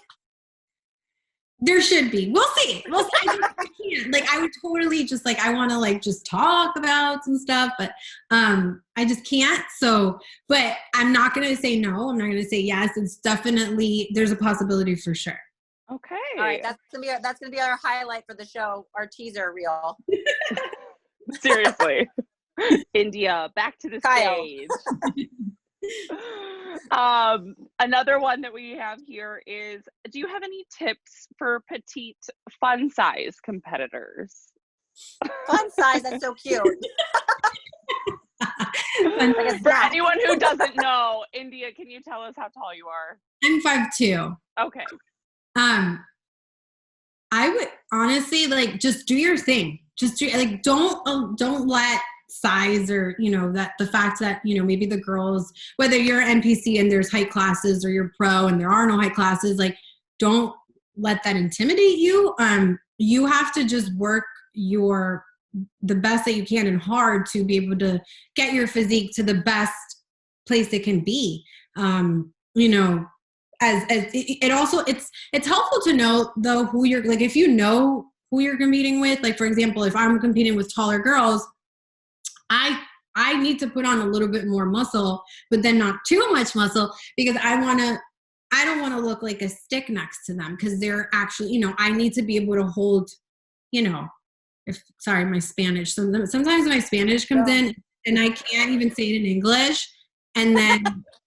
There should be. We'll see. I can't. Like, I would totally just like, I want to like just talk about some stuff, but I just can't. So, but I'm not going to say no. I'm not going to say yes. It's definitely, there's a possibility for sure. Okay. All right. That's gonna be our highlight for the show, our teaser reel. Seriously. India, back to the stage. Another one that we have here is, do you have any tips for petite fun size competitors? Fun size, that's so cute. For anyone who doesn't know, India, can you tell us how tall you are? I'm 5'2". Okay. I would honestly like just do your thing. Just do like don't let size or that the fact that maybe the girls, whether you're NPC and there's height classes or you're pro and there are no height classes, like don't let that intimidate you. You have to just work the best that you can and hard to be able to get your physique to the best place it can be. As it also it's helpful to know though who you're like, if you know who you're competing with, like for example, if I'm competing with taller girls, I need to put on a little bit more muscle, but then not too much muscle, because I don't want to look like a stick next to them, because they're actually, I need to be able to hold, sorry, my Spanish. Sometimes my Spanish comes in and I can't even say it in English, and then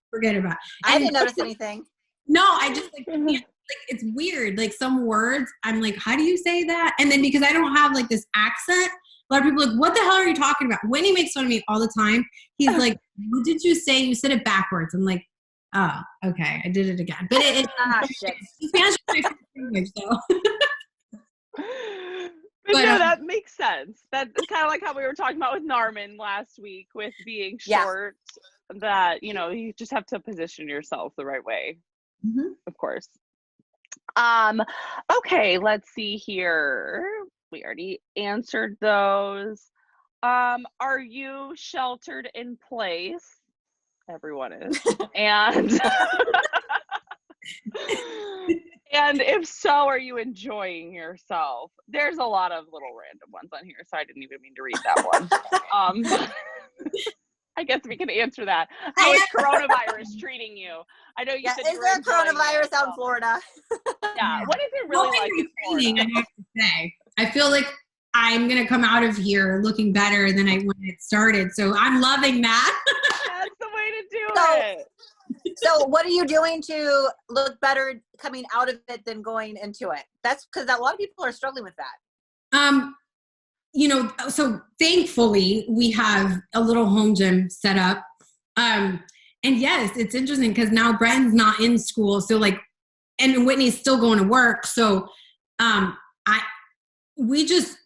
forget about it. I didn't notice anything. No, I just like can't, like it's weird. Like some words, I'm like, how do you say that? And then because I don't have like this accent, a lot of people are like, what the hell are you talking about? Winnie makes fun of me all the time. He's like, what did you say? You said it backwards. I'm like, oh, okay, I did it again. But it's shit. Spanish is my favorite language, so. But no, that makes sense. That's kind of like how we were talking about with Narman last week with being short, that, you know, you just have to position yourself the right way. Of course. Okay, let's see here. We already answered those. Are you sheltered in place? Everyone is. And and if so, are you enjoying yourself? There's a lot of little random ones on here, so I didn't even mean to read that one. I guess we can answer that. How is coronavirus treating you? I know you said you were is there coronavirus out in Florida? Yeah. What is it really like in Florida? I have to say, I feel like I'm gonna come out of here looking better than when it started. So I'm loving that. That's the way to do it. So what are you doing to look better coming out of it than going into it? That's because a lot of people are struggling with that. You know, so thankfully we have a little home gym set up. And yes, it's interesting because now Bren's not in school. So like, and Whitney's still going to work. So I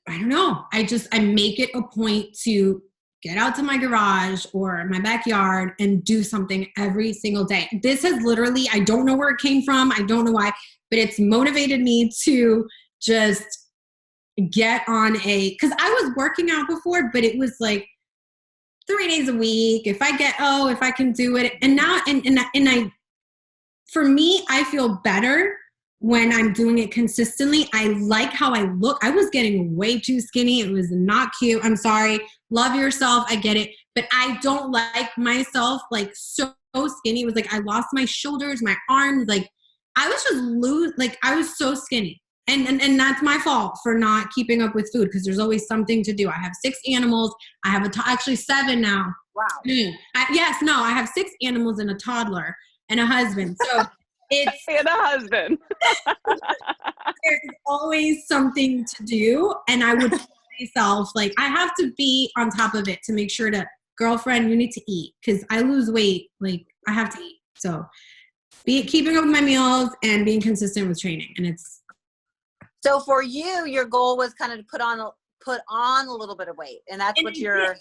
don't know. I make it a point to get out to my garage or my backyard and do something every single day. This has literally, I don't know where it came from. I don't know why, but it's motivated me to just get on because I was working out before, but it was like 3 days a week. If I can do it. And now, for me, I feel better when I'm doing it consistently. I like how I look. I was getting way too skinny. It was not cute. I'm sorry. Love yourself. I get it. But I don't like myself like so skinny. It was like I lost my shoulders, my arms. Like I was just I was so skinny. And that's my fault for not keeping up with food because there's always something to do. I have 6 animals. I have actually 7 now. Wow. I have 6 animals and a toddler and a husband. So it's and a husband. There's always something to do. And I would tell myself, like, I have to be on top of it to make sure that, girlfriend, you need to eat because I lose weight. Like, I have to eat. So keeping up with my meals and being consistent with training. And it's. So for you, your goal was kind of to put on a little bit of weight. And that's what you're.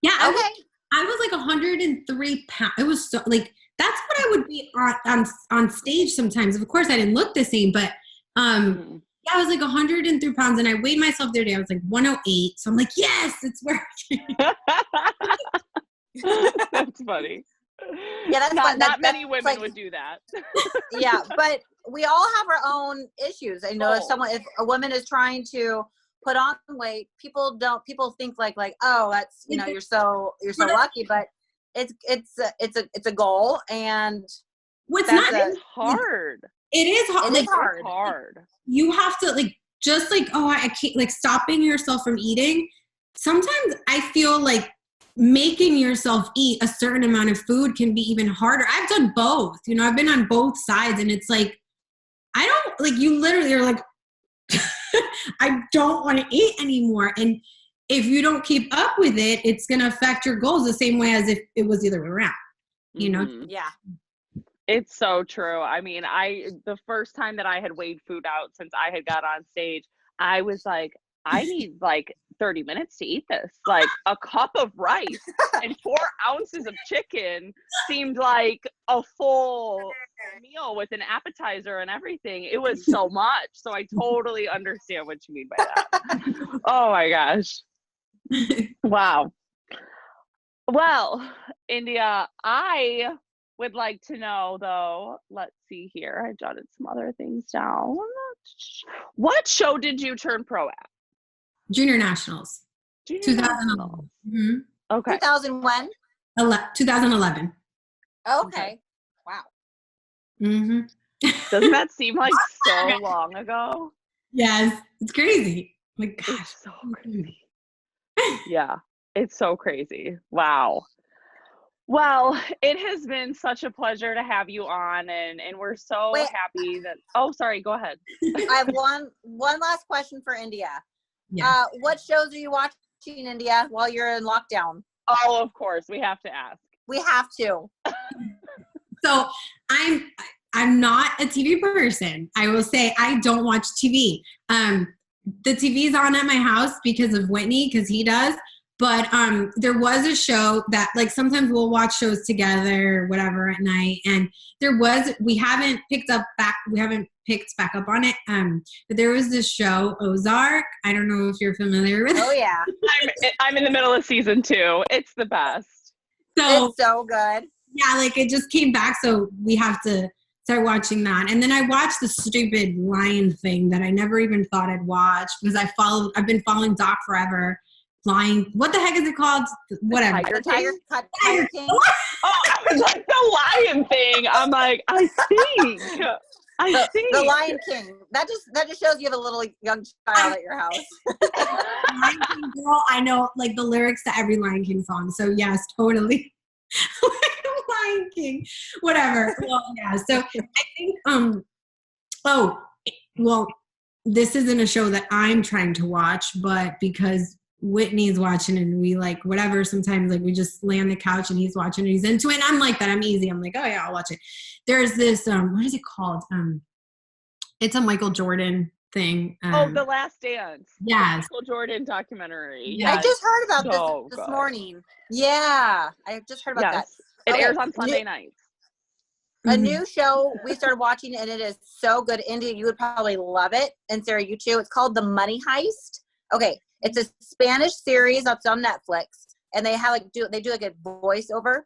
Yeah. Okay. I was like 103 pounds. It was so like, that's what I would be on stage sometimes. Of course, I didn't look the same, but I was like 103 pounds, and I weighed myself the other day. I was like 108. So I'm like, yes, it's working. That's funny. Yeah, that's fun. Not many women would do that. Yeah, but we all have our own issues. I know if a woman is trying to put on weight, people think like, oh, that's, you're so lucky, but it's a goal, and it's hard. It is hard. It is hard. You have to I can't, like, stopping yourself from eating. Sometimes I feel like making yourself eat a certain amount of food can be even harder. I've done both. I've been on both sides, and it's like, I don't, like, you literally are like, I don't want to eat anymore. And if you don't keep up with it, it's going to affect your goals the same way as if it was the other way around, Yeah. It's so true. I mean, the first time that I had weighed food out since I had got on stage, I was like, I need like 30 minutes to eat this. Like a cup of rice and 4 ounces of chicken seemed like a full meal with an appetizer and everything. It was so much. So I totally understand what you mean by that. Oh my gosh. Wow. Well, India, I would like to know, though, let's see here. I jotted some other things down. What show did you turn pro at? Junior Nationals. 2011. Mm-hmm. Okay. 2000 when? 2011. Okay. Wow. Mm-hmm. Doesn't that seem like so long ago? Yes. It's crazy. Like, gosh. It's so crazy. Yeah. It's so crazy. Wow. Well, it has been such a pleasure to have you on, and we're so happy that. Oh, sorry. Go ahead. I have one last question for India. Yeah. What shows are you watching, India, while you're in lockdown? Oh, of course, we have to ask. We have to. So I'm not a TV person. I will say I don't watch TV. the TV's on at my house because of Whitney, because he does. But there was a show that, like, sometimes we'll watch shows together, whatever, at night. And we haven't picked back up on it. But there was this show, Ozark. I don't know if you're familiar with it. Oh yeah. I'm in the middle of season 2. It's the best. It's so good. Yeah, like it just came back, so we have to start watching that. And then I watched the stupid Lion thing that I never even thought I'd watch because I've been following Doc forever. Lion, what the heck is it called? Whatever. The Tiger King. Oh, I was like the Lion thing. I'm like, I think. The Lion King. That just shows you have a little young child at your house. Lion King girl, I know like the lyrics to every Lion King song. So yes, totally. Lion King, whatever. Well, yeah. So I think this isn't a show that I'm trying to watch, but because Whitney's watching and we like whatever, sometimes like we just lay on the couch and he's watching and he's into it. And I'm like that. I'm easy. I'm like, oh yeah, I'll watch it. There's this what is it called? It's a Michael Jordan thing. The Last Dance. Yes. Michael Jordan documentary. Yeah. I just heard about this morning. Yeah, I just heard about that. It airs on Sunday nights. A new show we started watching and it is so good. India, you would probably love it. And Sarah, you too. It's called The Money Heist. Okay. It's a Spanish series that's on Netflix, and they have do like a voiceover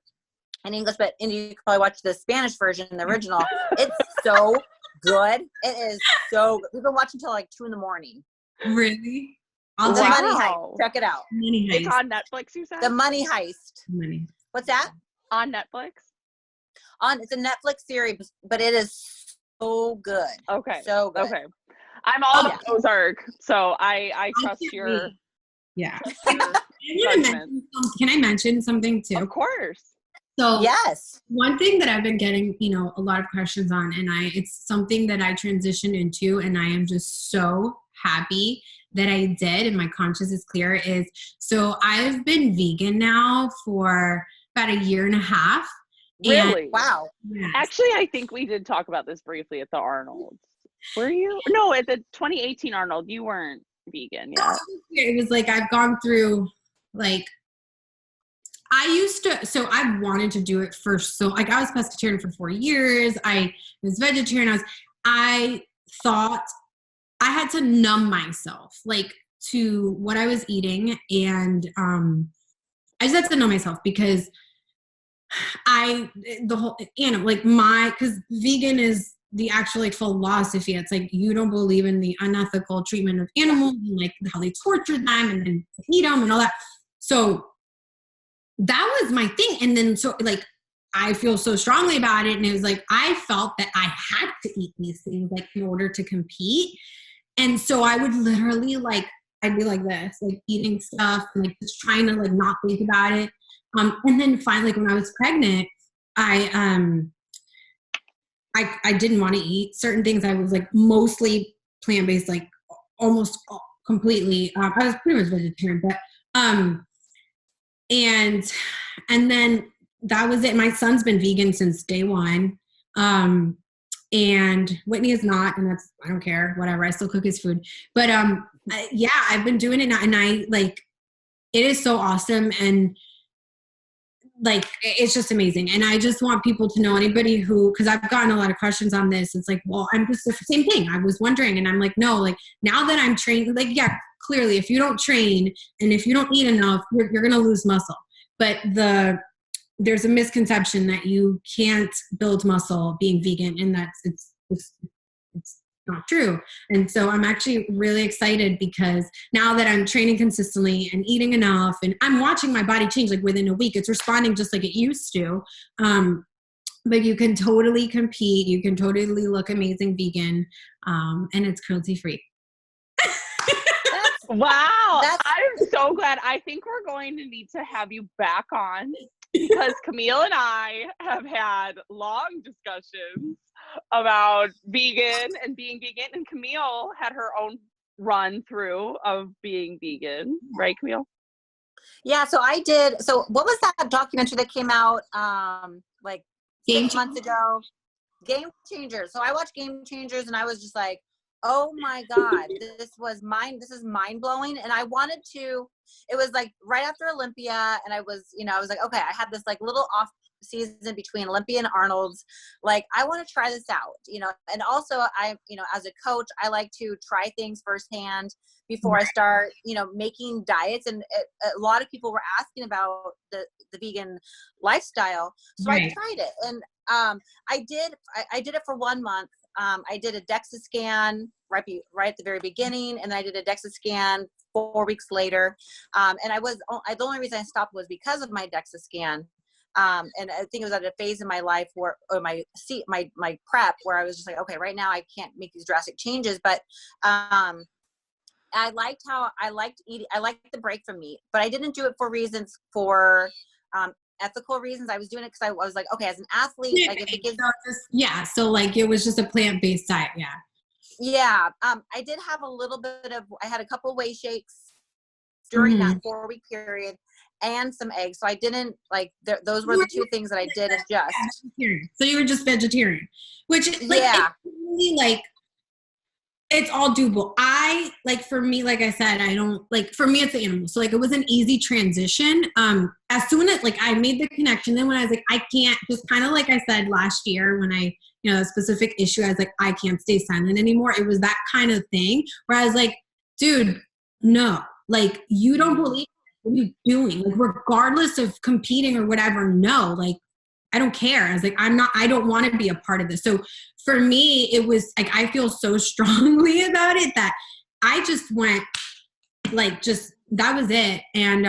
in English, but India, you could probably watch the Spanish version, the original. It's so good. It is so good. We've been watching until like 2 a.m. Really? The Money Heist. Check it out. Money Heist. It's on Netflix, you said? The Money Heist. Money. What's that? On Netflix? It's a Netflix series, but it is so good. Okay. So good. Okay. I'm all about Ozark, so I trust your. Yeah. Judgment. Can I mention something too? Of course. So yes, one thing that I've been getting, a lot of questions on, and it's something that I transitioned into, and I am just so happy that I did, and my conscience is clear. Is so I've been vegan now for about 1.5 years. Really? Wow. Yes. Actually, I think we did talk about this briefly at the Arnold. Were you? No, at the 2018 Arnold, you weren't vegan yet. It was like I've gone through, like, I used to, so I wanted to do it first. So, like, I was pescatarian for 4 years. I was vegetarian. I thought I had to numb myself, like, to what I was eating. And I just had to numb myself because because vegan is the actual like philosophy. It's like you don't believe in the unethical treatment of animals and like how they torture them and then eat them and all that. So that was my thing. And then so like I feel so strongly about it, and it was like I felt that I had to eat these things like in order to compete. And so I would literally I'd be like this, like eating stuff and like just trying to like not think about it. And then finally, like when I was pregnant, I didn't want to eat certain things. I was like mostly plant-based, like almost completely. I was pretty much vegetarian, but and then that was it. My son's been vegan since day one, and Whitney is not, and that's, I don't care, whatever. I still cook his food, but yeah, I've been doing it now, and I like it is so awesome, and like it's just amazing. And I just want people to know, anybody who, because I've gotten a lot of questions on this, it's like, well, I'm just the same thing. I was wondering, and I'm like, no, like now that I'm trained, like, yeah, clearly if you don't train and if you don't eat enough, you're gonna lose muscle. But there's a misconception that you can't build muscle being vegan, and that's it's not true. And so I'm actually really excited because now that I'm training consistently and eating enough, and I'm watching my body change, like within a week, it's responding just like it used to. But you can totally compete. You can totally look amazing vegan. And it's cruelty free. Wow. I'm so glad. I think we're going to need to have you back on, because Camile and I have had long discussions about vegan and being vegan, and Camile had her own run through of being vegan, right, Camile? Yeah, so I did. So what was that documentary that came out like 6 months ago? Game Changers. So I watched Game Changers, and I was just like, oh my God, this is mind blowing. And I wanted to, it was like right after Olympia. And I was like, okay, I had this like little off season between Olympia and Arnold's. Like, I want to try this out, and also as a coach, I like to try things firsthand before I start, making diets. And a lot of people were asking about the vegan lifestyle. So I tried it. And I did it for 1 month. I did a DEXA scan right at the very beginning, and then I did a DEXA scan 4 weeks later. And the only reason I stopped was because of my DEXA scan. And I think it was at a phase in my life where, or my prep, where I was just like, okay, right now I can't make these drastic changes. But I liked eating. I liked the break from meat, but I didn't do it for ethical reasons. I was doing it because I was like, okay, as an athlete, like if it gives, so like it was just a plant-based diet. Yeah. I did have I had a couple whey shakes during that 4-week period and some eggs. So I didn't like, those were the two things that I did adjust. So you were just vegetarian, which like, really, like, it's all doable. For me, like I said, I don't like, for me, it's the animal. So like, it was an easy transition. As soon as like I made the connection, then when I was like, I can't, just kind of like I said last year when I, a specific issue, I was like, I can't stay silent anymore. It was that kind of thing where I was like, dude, no, like, you don't believe what are you doing? Like, regardless of competing or whatever, no, like, I don't care. I was like, I don't want to be a part of this. So for me, it was like, I feel so strongly about it that I just went like, that was it. And,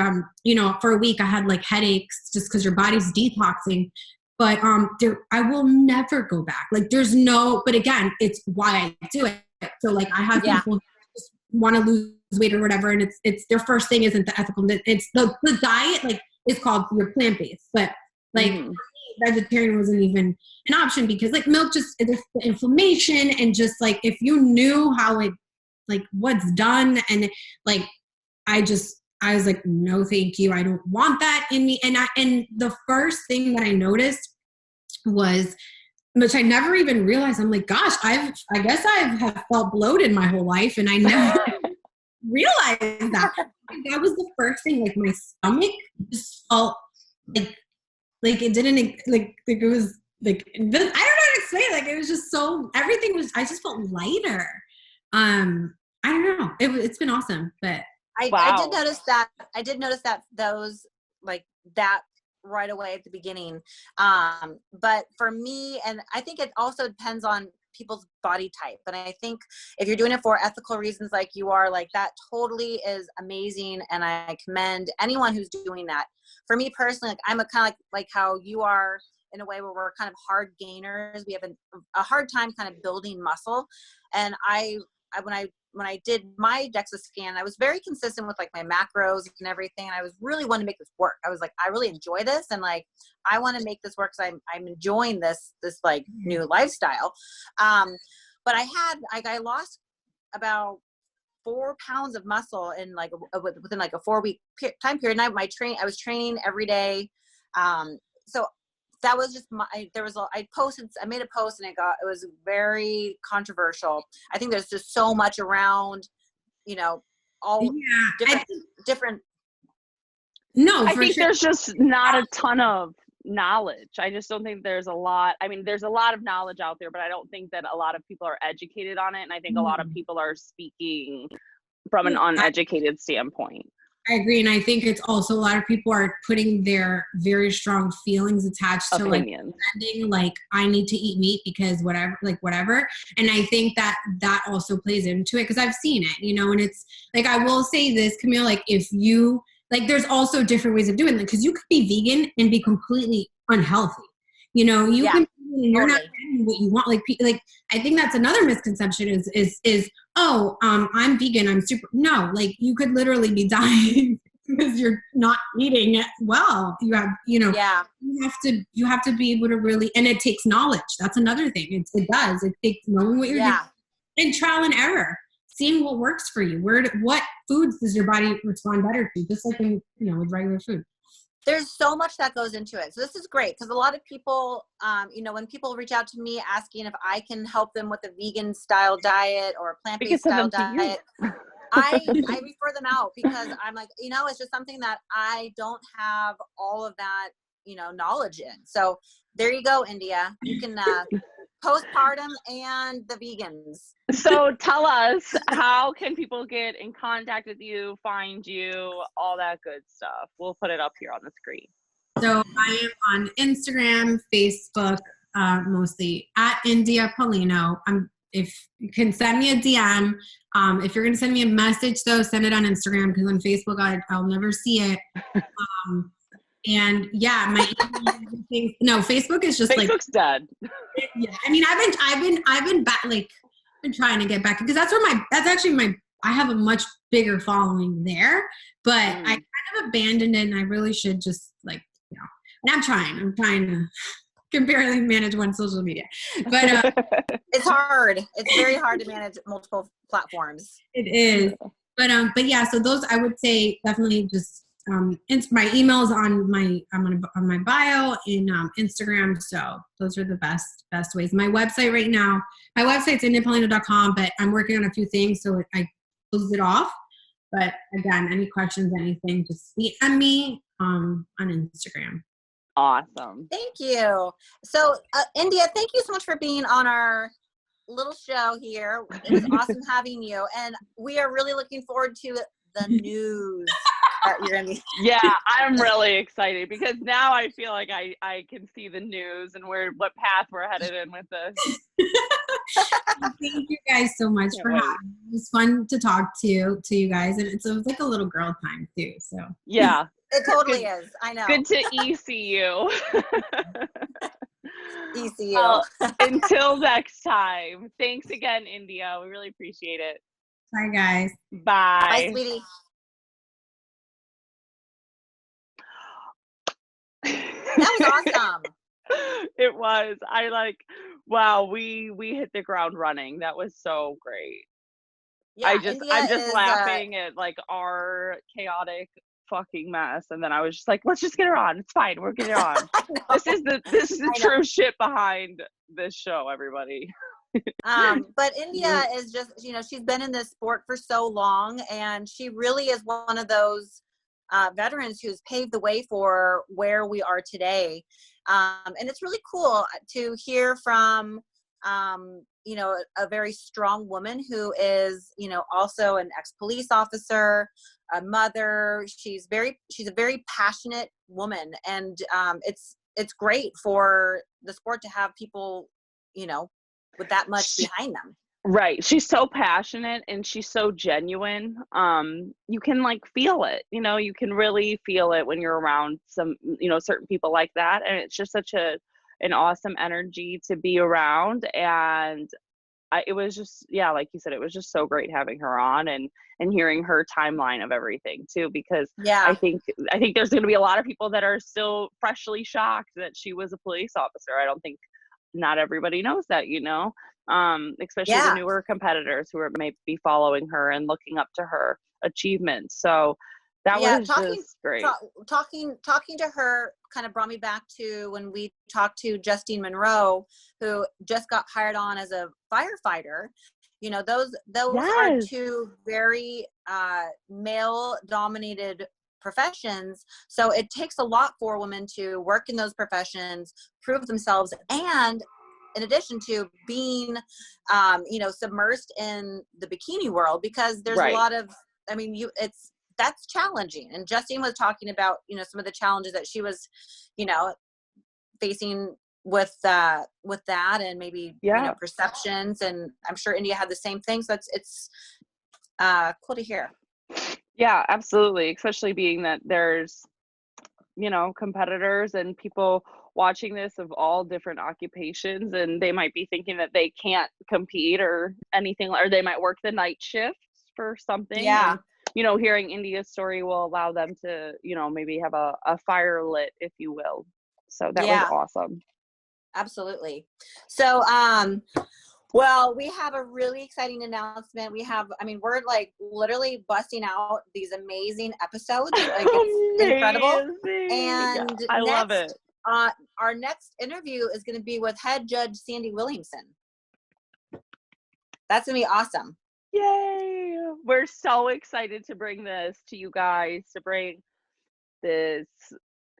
for a week I had like headaches just cause your body's detoxing, but, I will never go back. Like but again, it's why I do it. So like I have people who just want to lose weight or whatever. And it's their first thing isn't the ethical, it's the diet, like it's called your plant-based, but like, vegetarian wasn't even an option because like milk just the inflammation and just like if you knew how it like what's done and like I was like, no thank you, I don't want that in me. And the first thing that I noticed was, which I never even realized, I'm like, gosh, I guess I have felt bloated my whole life and I never realized that. That was the first thing, like my stomach just felt like it didn't like it was like I don't know how to explain it. Like it was just so I just felt lighter. I don't know. It's been awesome, but I did notice that those like that right away at the beginning. But for me, and I think it also depends on people's body type. But I think if you're doing it for ethical reasons, like you are, like that totally is amazing. And I commend anyone who's doing that. For me personally, like I'm a kind of like how you are in a way where we're kind of hard gainers. We have a hard time kind of building muscle. And when I did my DEXA scan, I was very consistent with like my macros and everything. And I was really wanting to make this work. I was like, I really enjoy this. And like, I want to make this work. So I'm enjoying this like new lifestyle. But I lost about 4 pounds of muscle in like within like a 4-week time period. And I was training every day. So that was just I made a post and it was very controversial. I think there's just so much around, all different. No, I think there's just not a ton of knowledge. I just don't think there's a lot. I mean, there's a lot of knowledge out there, but I don't think that a lot of people are educated on it. And I think a lot of people are speaking from an uneducated standpoint. I agree. And I think it's also a lot of people are putting their very strong feelings attached to like I need to eat meat because whatever. And I think that also plays into it because I've seen it, and it's like, I will say this, Camille, like if you, like there's also different ways of doing it because you could be vegan and be completely unhealthy. You can, you're not getting what you want. Like I think that's another misconception is I'm vegan. I'm super, no, like you could literally be dying because you're not eating it well. You have, you have to be able to really, and it takes knowledge. That's another thing. It does. It takes knowing what you're doing and trial and error, seeing what works for you. What foods does your body respond better to? Just like with regular food. There's so much that goes into it. So this is great because a lot of people, when people reach out to me asking if I can help them with a vegan style diet or a plant-based style diet, I refer them out because I'm like, it's just something that I don't have all of that, knowledge in. So there you go, India. You can postpartum and the vegans. So tell us, how can people get in contact with you, find you, all that good stuff? We'll put it up here on the screen. So I am on Instagram, Facebook, mostly at India Paulino. If you can send me a DM. If you're going to send me a message, though, send it on Instagram because on Facebook I'll never see it. And yeah, Facebook is just Facebook's dead. Yeah, I mean, I've been back, been trying to get back because that's actually I have a much bigger following there, but I kind of abandoned it, and I really should just and I'm trying to can barely manage one social media, but it's hard. It's very hard to manage multiple platforms. It is, but yeah. So those, I would say, definitely just my emails on my bio in Instagram. So those are the best ways. My website right now, my website's indiapaulino.com, but I'm working on a few things, so I closed it off. But again, any questions, anything, just DM me on Instagram. Awesome. Thank you. So, India, thank you so much for being on our little show here. It was awesome having you. And we are really looking forward to the news that you're going to be. Yeah, I'm really excited because now I feel like I can see the news and what path we're headed in with this. Thank you guys so much for having me. It was fun to talk to you guys. And it's like a little girl time too. So yeah. It totally is. I know. Good to ECU. ECU. Until next time. Thanks again, India. We really appreciate it. Bye, guys. Bye. Bye, sweetie. That was awesome. It was. Wow, we hit the ground running. That was so great. Yeah, I'm just laughing at our chaotic fucking mess, and then I was just like, let's just get her on. It's fine, we're getting her on. This is the true shit behind this show, everybody. But India is just, she's been in this sport for so long, and she really is one of those veterans who's paved the way for where we are today. And it's really cool to hear from a very strong woman who is, also an ex-police officer, a mother. She's a very passionate woman, and it's great for the sport to have people, with that much behind them. Right. She's so passionate and she's so genuine. You can feel it, you can really feel it when you're around some, certain people like that. And it's just such an awesome energy to be around. And it was just, like you said, it was just so great having her on and hearing her timeline of everything too, because I think there's going to be a lot of people that are still freshly shocked that she was a police officer. I don't think not everybody knows that, especially the newer competitors who may be following her and looking up to her achievements. So that was just great. Talking to her kind of brought me back to when we talked to Justine Monroe, who just got hired on as a firefighter. Those are two very male dominated professions. So it takes a lot for women to work in those professions, prove themselves, and in addition to being, submersed in the bikini world, because there's a lot of, that's challenging. And Justine was talking about, some of the challenges that she was, facing with that and maybe, perceptions. And I'm sure India had the same thing. So it's cool to hear. Yeah, absolutely. Especially being that there's, competitors and people watching this of all different occupations, and they might be thinking that they can't compete or anything, or they might work the night shifts for something. Yeah. And, hearing India's story will allow them to, maybe have a fire lit, if you will. So that was awesome. Absolutely. So, Well, we have a really exciting announcement. We're like literally busting out these amazing episodes. Like it's incredible. And I love it. Our next interview is going to be with head judge Sandy Williamson. That's going to be awesome. Yay. We're so excited to bring this to you guys, to bring this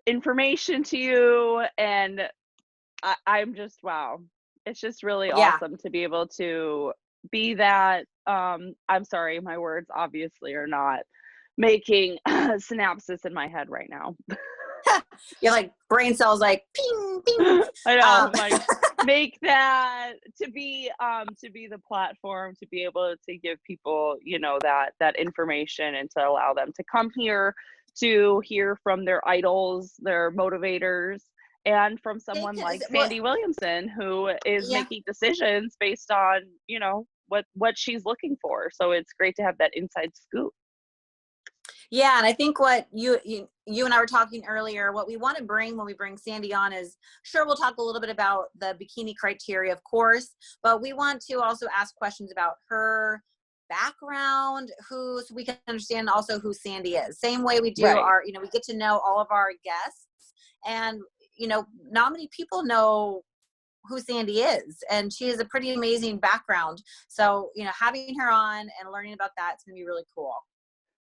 information to you. And I'm just, wow. It's just really awesome to be able to be that. I'm sorry, my words obviously are not making synapses in my head right now. You're like brain cells like ping ping. I know, like make that to be the platform to be able to give people, you know, that information and to allow them to come here to hear from their idols, their motivators, and from someone like Sandy Williamson, who is making decisions based on, you know, what she's looking for. So it's great to have that inside scoop. Yeah, and I think what you and I were talking earlier, what we want to bring when we bring Sandy on is, sure, we'll talk a little bit about the bikini criteria, of course, but we want to also ask questions about her background, so we can understand also who Sandy is. Same way we do our, you know, we get to know all of our guests, and you know, not many people know who Sandy is, and she has a pretty amazing background. So, you know, having her on and learning about that is going to be really cool.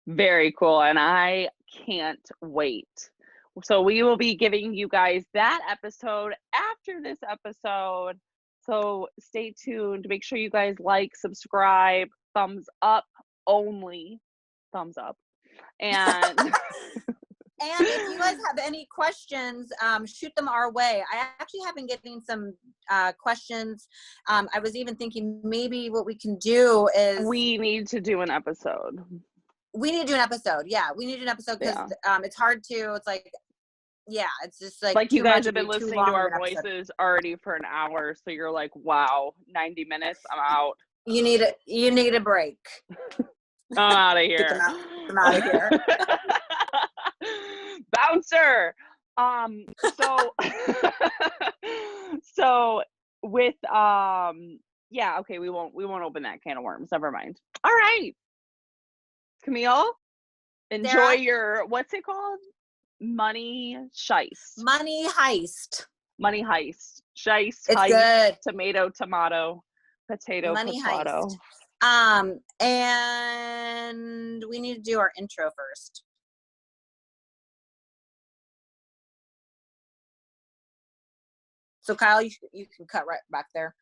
Very cool. And I can't wait. So we will be giving you guys that episode after this episode. So stay tuned. Make sure you guys like, subscribe, thumbs up only. Thumbs up. And and if you guys have any questions, shoot them our way. I actually have been getting some questions. I was even thinking maybe what we can do is we need to do an episode. We need to do an episode. Yeah, we need to do an episode because it's hard to. It's like, yeah, it's just like you guys have been listening to our voices already for an hour, so you're like, wow, 90 minutes, I'm out. You need a break. I'm out of here. I'm out of here. Bouncer. So with yeah, okay, we won't open that can of worms. Never mind. All right. Camille, enjoy your, what's it called? Money Heist. Money Heist. Money Heist. Shice, it's heist, good. Tomato, potato, Money potato. Heist. And we need to do our intro first. So Kyle, you can cut right back there.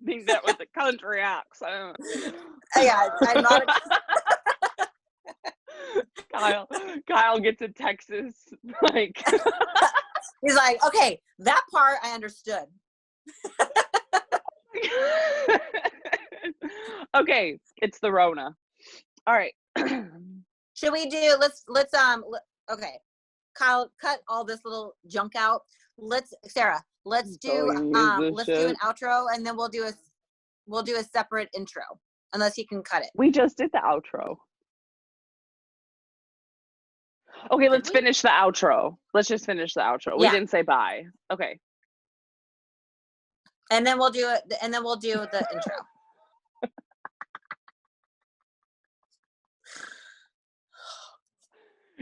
Think that with the country accent. Yeah, I'm not. Kyle gets to Texas, like he's like, okay, that part I understood. Okay, it's the Rona. All right. Should we do? Let's okay. Kyle, cut all this little junk out. Sarah. Let's do an outro, and then we'll do a separate intro, unless you can cut it. We just did the outro. Okay, let's finish the outro. Let's just finish the outro. We didn't say bye. Okay. And then we'll do it. And then we'll do the intro.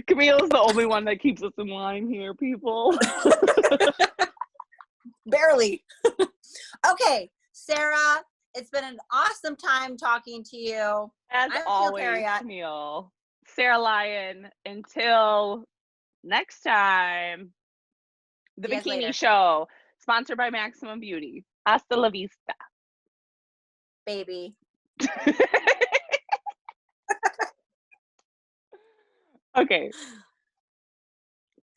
Camille's the only one that keeps us in line here, people. Barely. Okay, Sarah, it's been an awesome time talking to you. As always, Camille. Sarah Lyon, until next time, the Bikini Show, sponsored by Maximum Beauty. Hasta la vista. Baby. Okay.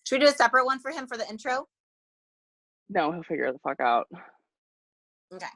Should we do a separate one for him for the intro? No, he'll figure the fuck out. Okay.